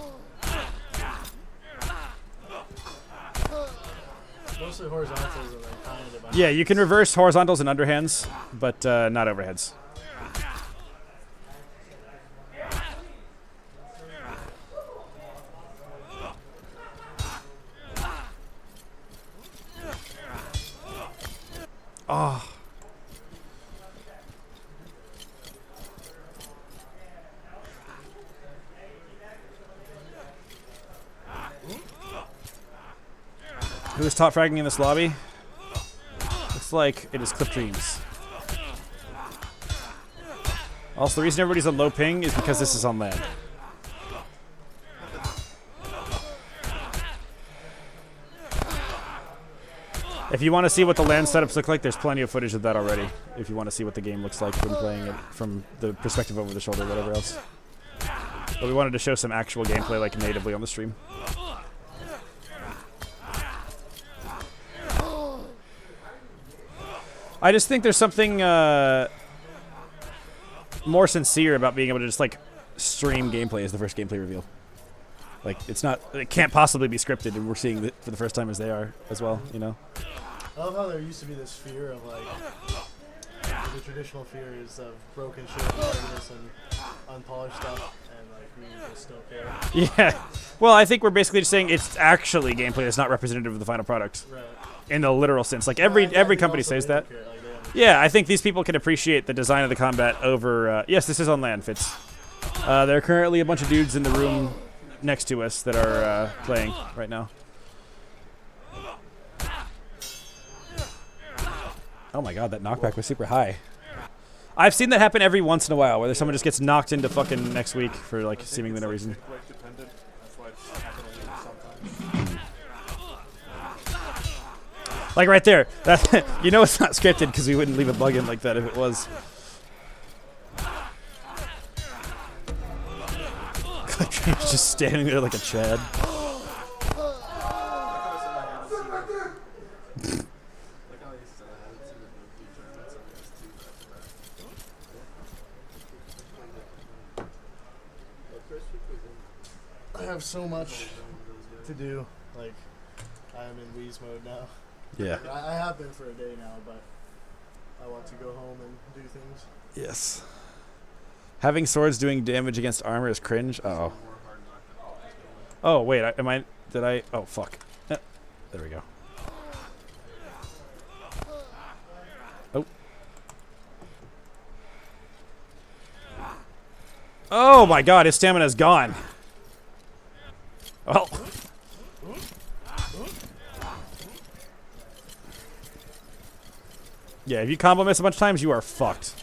Mostly horizontals are like kind of about. Yeah, you can reverse horizontals and underhands, but not overheads. Oh. Who is top fragging in this lobby? Looks like it is Clip Dreams. Also, the reason everybody's on low ping is because this is on land. If you want to see what the land setups look like, there's plenty of footage of that already. If you want to see what the game looks like when playing it from the perspective over the shoulder, whatever else. But we wanted to show some actual gameplay like natively on the stream. I just think there's something more sincere about being able to just like stream gameplay as the first gameplay reveal. Like it can't possibly be scripted, and we're seeing it for the first time as they are as well. You know. I love how there used to be this fear of like the traditional fears of broken shit and ugliness and unpolished stuff, and like we just still care. Yeah. Well, I think we're basically just saying it's actually gameplay that's not representative of the final product. Right. In the literal sense. Like every company says that. Care, like, Yeah, I think these people can appreciate the design of the combat over... yes, this is on land, Fitz. There are currently a bunch of dudes in the room next to us that are playing right now. Oh my god, that knockback was super high. I've seen that happen every once in a while, where someone just gets knocked into fucking next week for like seemingly no reason. Dependent. That's why it's happening sometimes. Like right there. That you know it's not scripted because we wouldn't leave a bug in like that if it was. He's just standing there like a Chad. I have so much to do. Like, I am in Wheeze mode now. Yeah. I have been for a day now, but I want to go home and do things. Yes. Having swords doing damage against armor is cringe. Uh oh. Oh wait, did I? Oh fuck. There we go. Oh. Oh my god, his stamina's gone. Oh. Yeah, if you combo miss a bunch of times, you are fucked.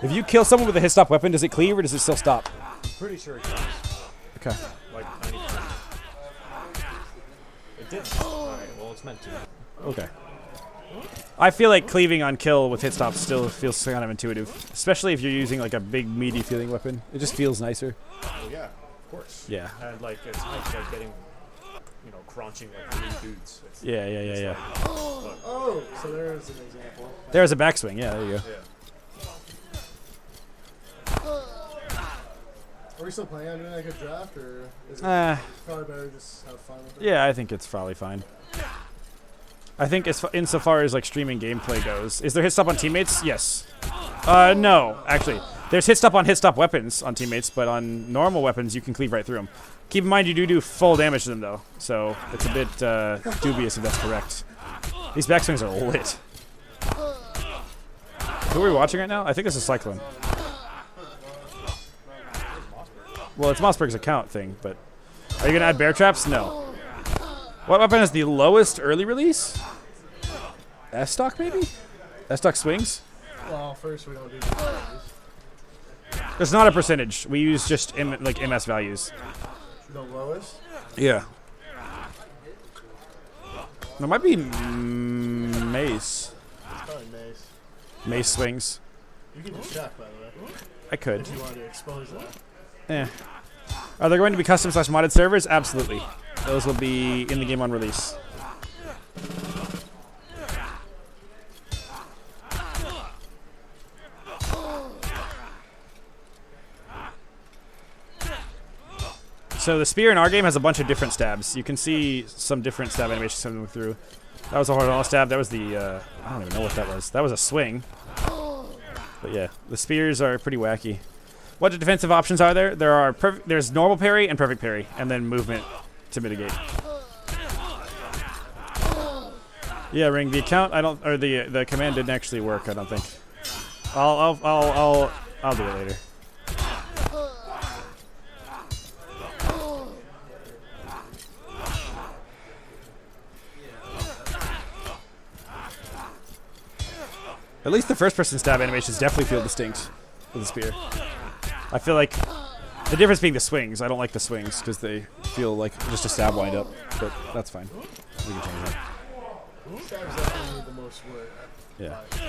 If you kill someone with a hit stop weapon, does it cleave or does it still stop? Pretty sure it does. Okay. Like 90%. It did. Alright, well, it's meant to. Okay. I feel like cleaving on kill with hit stops still feels kind of intuitive, especially if you're using like a big meaty feeling weapon. It just feels nicer. Oh yeah, of course. Yeah. And like it's nice like getting, you know, crunching like 3 dudes. It's, Yeah. Like, Oh, so there's an example. There's a backswing. Yeah, there you go. yeah. Are we still planning on doing like a draft, or is it probably better to just have fun with it? Yeah, I think it's probably fine. I think insofar as like streaming gameplay goes, is there hit stop on teammates? Yes. No, actually. There's hit stop on hit stop weapons on teammates, but on normal weapons you can cleave right through them. Keep in mind you do full damage to them though, so it's a bit dubious if that's correct. These backswings are lit. Who are we watching right now? I think this is Cyclone. Well, it's Mossberg's account thing, but are you gonna add bear traps? No. What weapon is the lowest early release? S-stock maybe? S-stock swings? Well, first we don't do the There's not a percentage. We use just like MS values. The lowest? Yeah. It might be mace. It's probably mace. Mace swings. You can just check, by the way, I could. if you want to expose that. Eh. Are there going to be custom/modded servers? Absolutely. Those will be in the game on release. So the spear in our game has a bunch of different stabs. You can see some different stab animations coming through. That was a horizontal stab. That was the, I don't even know what that was. That was a swing. But yeah, the spears are pretty wacky. What defensive options are there? There's normal parry and perfect parry, and then movement to mitigate. Yeah, Ring. The account or the command didn't actually work. I don't think. I'll do it later. At least the first-person stab animations definitely feel distinct with the spear. I feel like the difference being the swings. I don't like the swings because they feel like just a stab wind up, but that's fine. We can change that. Stabs definitely need the most work. Yeah. But,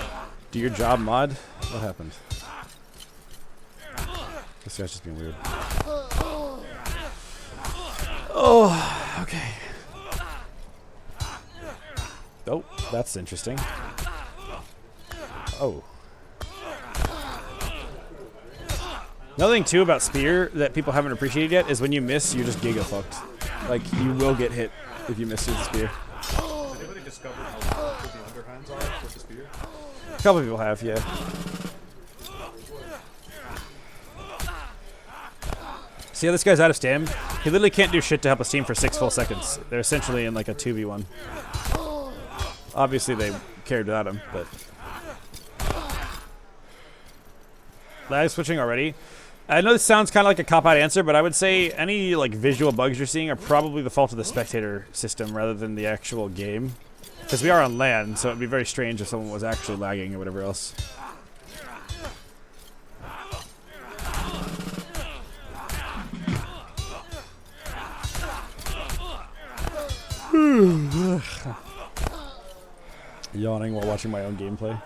Do your job, mod. What happened? This guy's just being weird. Oh, okay. Oh, that's interesting. Oh. Another thing, too, about Spear that people haven't appreciated yet is when you miss, you're just giga fucked. Like, you will get hit if you miss with the Spear. Has anybody discovered how powerful the underhands are with the spear? A couple people have, yeah. See how this guy's out of stam? He literally can't do shit to help his team for 6 full seconds. They're essentially in like a 2v1. Obviously they cared without him, but... Lag switching already? I know this sounds kind of like a cop-out answer, but I would say any like visual bugs you're seeing are probably the fault of the spectator system rather than the actual game. Because we are on land, so it'd be very strange if someone was actually lagging or whatever else. Yawning while watching my own gameplay.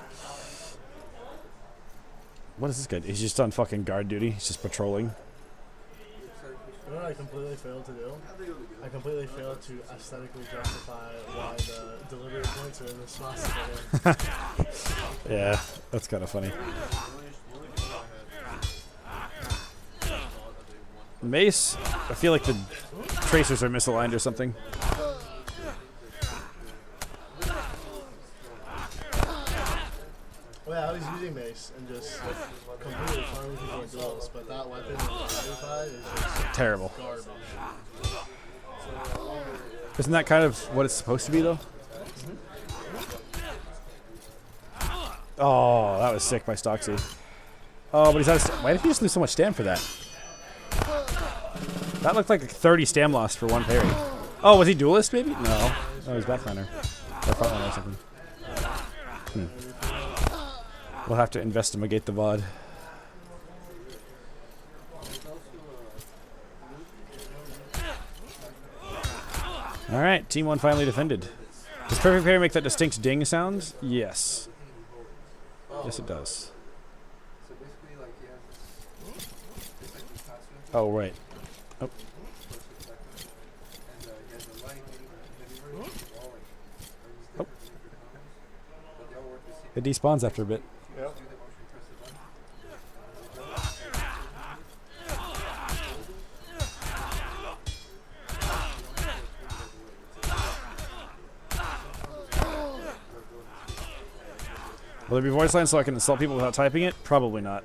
What is this guy? He's just on fucking guard duty. He's just patrolling. you know what I completely failed to do? I completely failed to aesthetically justify why the delivery points are in the spots that they're in. Yeah, that's kind of funny. Mace? I feel like the tracers are misaligned or something. Well, yeah, I was using mace and just completely farming people with duels, but that weapon in the modified is just Terrible. garbage. Isn't that kind of what it's supposed to be, though? Oh, that was sick by Stoxy. Oh, but he's out of why did he just lose so much stam for that? That looked like a 30 stam loss for one parry. Oh, was he duelist, maybe? No. Oh, he's backliner. Or frontliner or something. We'll have to investigate the VOD. Alright, Team 1 finally defended. Does Perfect Parry make that distinct ding sound? Yes. Yes, it does. So basically, like, he has this, it's like this passive, Oh, right. Oh. and he has a light, and he works with all, like, Oh. different combos, but they all work the same. It despawns after a bit. Yeah. Do the motion, press the button. Will there be voice lines so I can insult people without typing it? Probably not.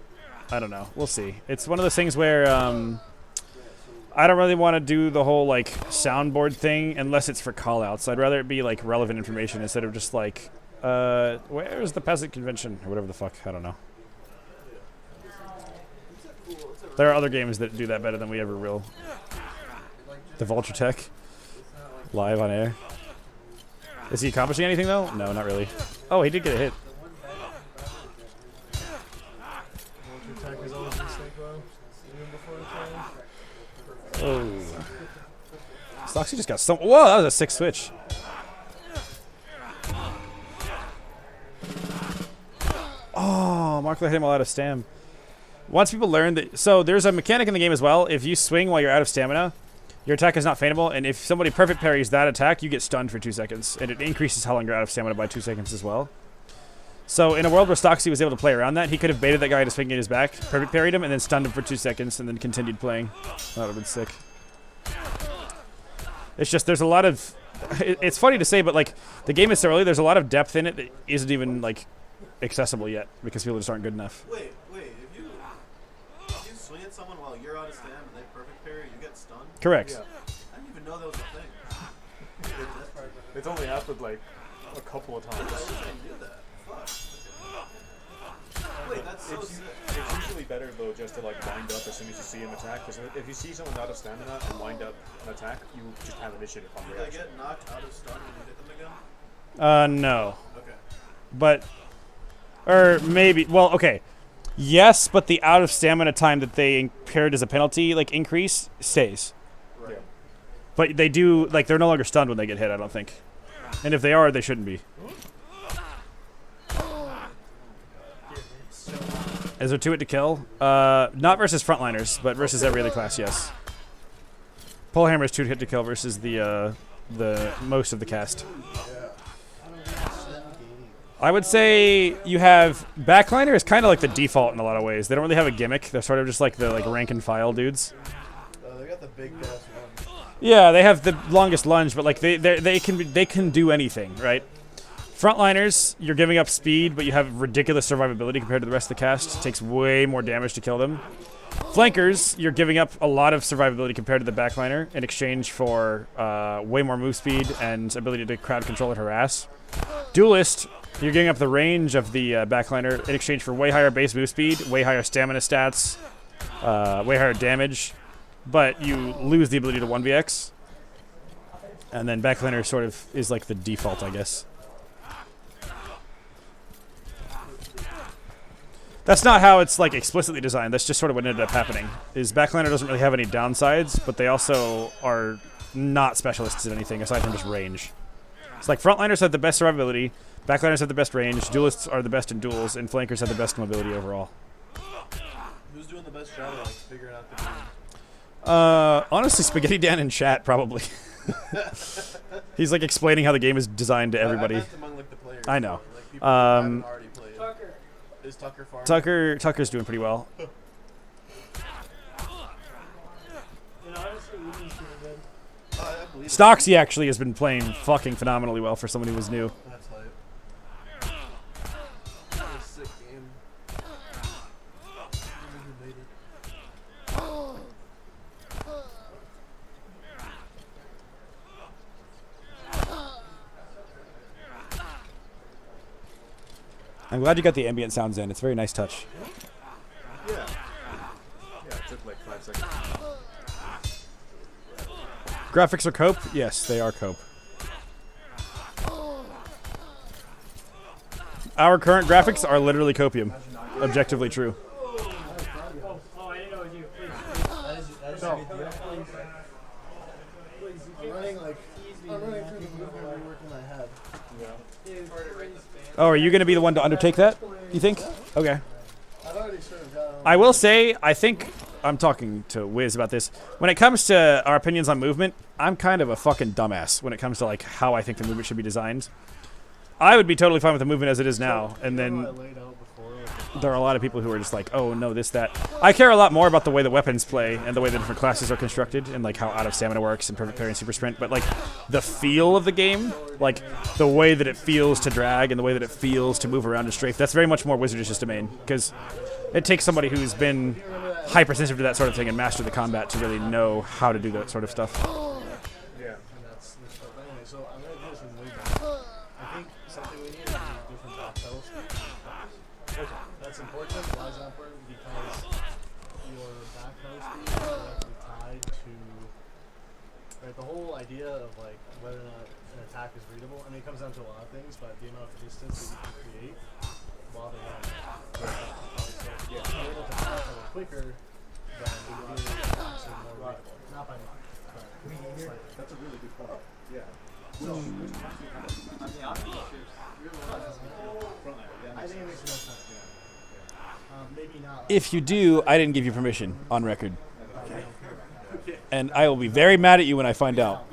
I don't know. We'll see. It's one of those things where I don't really want to do the whole like soundboard thing unless it's for callouts. I'd rather it be like relevant information instead of just like, where's the peasant convention or whatever the fuck. I don't know. There are other games that do that better than we ever will. The Vulture Tech, live on air. Is he accomplishing anything though? No, not really. Oh, he did get a hit. Vulture Tech is always in sync though, even before the play. Oh. Stoxy just got some. Whoa, that was a sick switch. Oh, Mark hit him while out of stam. Once people learn that, so there's a mechanic in the game as well. If you swing while you're out of stamina, your attack is not feigntable, and if somebody perfect parries that attack, you get stunned for 2 seconds, and it increases how long you're out of stamina by 2 seconds as well. So in a world where Stoxy was able to play around that, he could have baited that guy to swing in his back, perfect parried him, and then stunned him for 2 seconds, and then continued playing. That would have been sick. It's just there's a lot of, it's funny to say, but like the game is so early, there's a lot of depth in it that isn't even like accessible yet because people just aren't good enough. Wait, if you swing at someone while you're out of stam and they perfect parry, you get stunned? Correct. Yeah. I didn't even know that was a thing. It's only happened like a couple of I times. wish I knew that. Fuck. Wait, that's so sick. It's usually better though just to like wind up as soon as you see him attack. Because if you see someone out of stamina and wind up an attack, you just have initiative on Do they reaction. get knocked out of stun when you hit them again? No. Okay. But, or maybe, well, okay. Yes, but the out of stamina time that they impaired as a penalty, like increase, stays. Right. Yeah. But they do, like, they're no longer stunned when they get hit, I don't think. And if they are, they shouldn't be. Is there 2 hit to kill? Not versus frontliners, but versus every other class, yes. Pole hammer is 2 hit to kill versus the most of the cast. I would say you have backliner is kind of like the default in a lot of ways. They don't really have a gimmick. They're sort of just like the rank and file dudes. They got the big ass one. Yeah, they have the longest lunge, but like they can do anything, right? Frontliners, you're giving up speed, but you have ridiculous survivability compared to the rest of the cast. It takes way more damage to kill them. Flankers, you're giving up a lot of survivability compared to the backliner in exchange for way more move speed and ability to crowd control and harass. Duelist, you're giving up the range of the backliner in exchange for way higher base move speed, way higher stamina stats, way higher damage, but you lose the ability to 1vx. And then backliner sort of is like the default, I guess. That's not how it's like explicitly designed. That's just sort of what ended up happening. Is backliner doesn't really have any downsides, but they also are not specialists in anything aside from just range. It's like frontliners have the best survivability, backliners have the best range, duelists are the best in duels, and flankers have the best mobility overall. Who's doing the best job of like figuring out the game? Honestly, Spaghetti Dan in chat probably. He's like explaining how the game is designed to everybody. I meant among like the players. I know. Like people who haven't already played. Is Tucker farming? Tucker's doing pretty well. You know, honestly, we've been pretty good. I believe it. Stocksy actually has been playing fucking phenomenally well for someone who was new. That's hype. That was a sick game. Who made it? I'm glad you got the ambient sounds in. It's a very nice touch. Yeah. Yeah, it took like 5 seconds. Graphics are cope? Yes, they are cope. Our current graphics are literally copium. Objectively true. Oh, I didn't know it was you. Please. I'm running through the movement rework in my head. Oh, are you going to be the one to undertake that, you think? Okay. I've already sort of got I will say, I think, I'm talking to Wiz about this. When it comes to our opinions on movement, I'm kind of a fucking dumbass when it comes to like how I think the movement should be designed. I would be totally fine with the movement as it is now, and then I laid out before. Like, there are a lot of people who are just like, oh no, this, that. I care a lot more about the way the weapons play and the way the different classes are constructed and like how out of stamina works and perfect parry and super sprint, but like the feel of the game, like the way that it feels to drag and the way that it feels to move around and strafe, that's very much more Wizardish's domain, because it takes somebody who's been hypersensitive to that sort of thing and mastered the combat to really know how to do that sort of stuff. Yeah. and that's the stuff. Anyway, so I'm gonna do this in way back. I think something we need is different back pedal speed. That's important. Why is that important? Because your back pedal speed is directly tied to the whole idea of like whether or not an attack is readable. I mean, it comes down to a lot of things, but the amount of distance that you can create while they're running. So if you're able to back pedal quicker, then the attacks are more readable. Not by much, but slightly. That's a really good point. Yeah. I think it makes no sense. Maybe not. If you do, I didn't give you permission on record. And I will be very mad at you when I find out.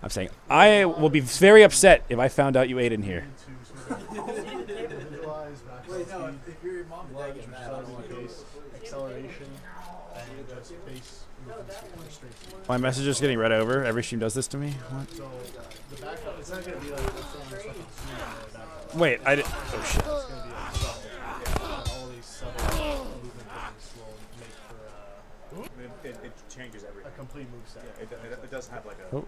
I'm saying, I will be very upset if I found out you ate in here. Wait, no, if your mom and dad get mad, I don't want to base acceleration and just base movement speed and straight speed. My message is getting read over. Every stream does this to me. What? So the backup, it's not going to be like what's on your fucking screen on the backup. Wait, I did. Oh shit. It's going to be like subtle. And all these subtle movement things will make for It changes a everything. complete moveset. Yeah, it does have like a Oh.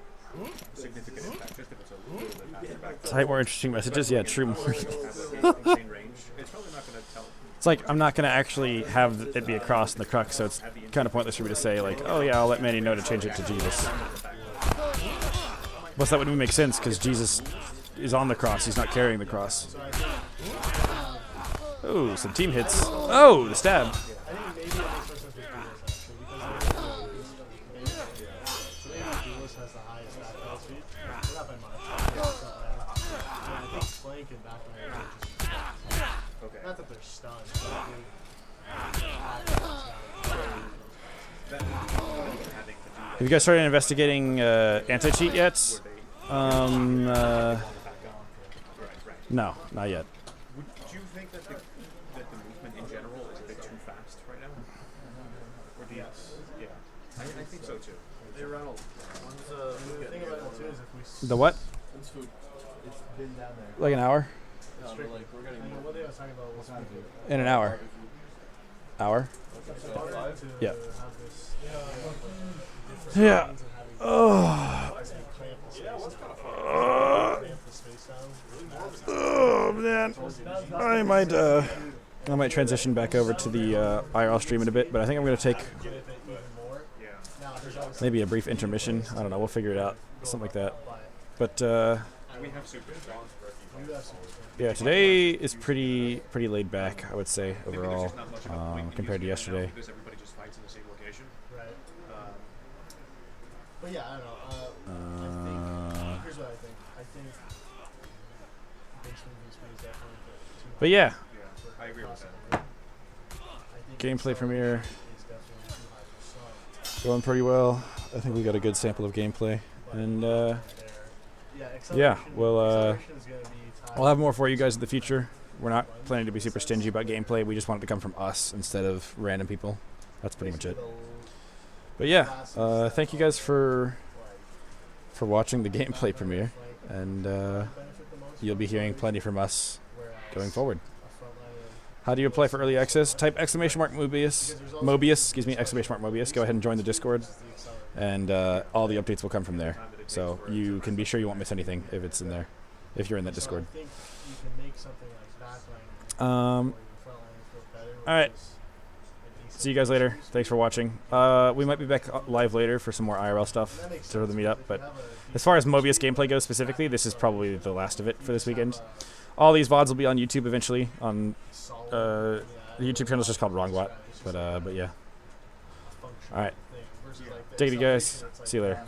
significant impact, just if it's a little bit faster back. Type more interesting messages. Yeah, true. More. Have like insane range. It's probably not going to tell. It's like I'm not gonna actually have it be a cross in the crux, so it's kind of pointless for me to say like, oh yeah, I'll let Manny know to change it to Jesus. Plus, that wouldn't make sense because Jesus is on the cross; he's not carrying the cross. Oh, some team hits. Oh, the stab. I think maybe it makes more sense with Duelist actually, because so maybe Duelist has the highest back pedal speed. flank and back line are just Okay. not that they're stunned, but Have you guys started investigating anti-cheat yet? No, not yet. Would you think that the movement in general is a bit too fast right now? Or do you? Yeah, I think so too. Hey Ronald, when's the thing about it too is if we The what? when's food? It's been down there. Like an hour? No, but like we're getting more. what they was talking about was In an hour. Hour? to Yeah. have this Yeah. oh. Oh man, I might transition back over to the IRL stream in a bit, but I think I'm gonna take maybe a brief intermission. I don't know. We'll figure it out, something like that. But We have super strong. yeah, today is pretty laid back, I would say overall, compared to yesterday. Because everybody just fights in the same location. Right. But yeah, I don't know. I think, here's what I think. I think basement v speed is definitely too But yeah, Yeah, I agree with that. I think gameplay premiere is definitely too high for some. going pretty well. I think we got a good sample of gameplay, and Yeah, yeah, we'll acceleration is gonna be tied. I'll have more for you guys in the future. We're not planning to be super stingy about gameplay. We just want it to come from us instead of random people. That's pretty much it. But yeah, thank you guys for watching the gameplay premiere, and you'll be hearing plenty from us going forward. How do you apply for early access? Type !Mobius, excuse me, !Mobius. Go ahead and join the Discord, and all the updates will come from there. So you can be sure you won't miss anything if it's in there, if you're in that Discord. I think you can make something like backline or frontline feel better. All right. which is an See you guys later. Thanks for watching. We might be back live later for some more IRL stuff to the meetup, but as far as Mobius gameplay goes specifically, this is probably the last of it for this weekend. All these VODs will be on YouTube eventually. On the YouTube channel is just called WrongBot, but yeah. All right. Take it, guys. See you later.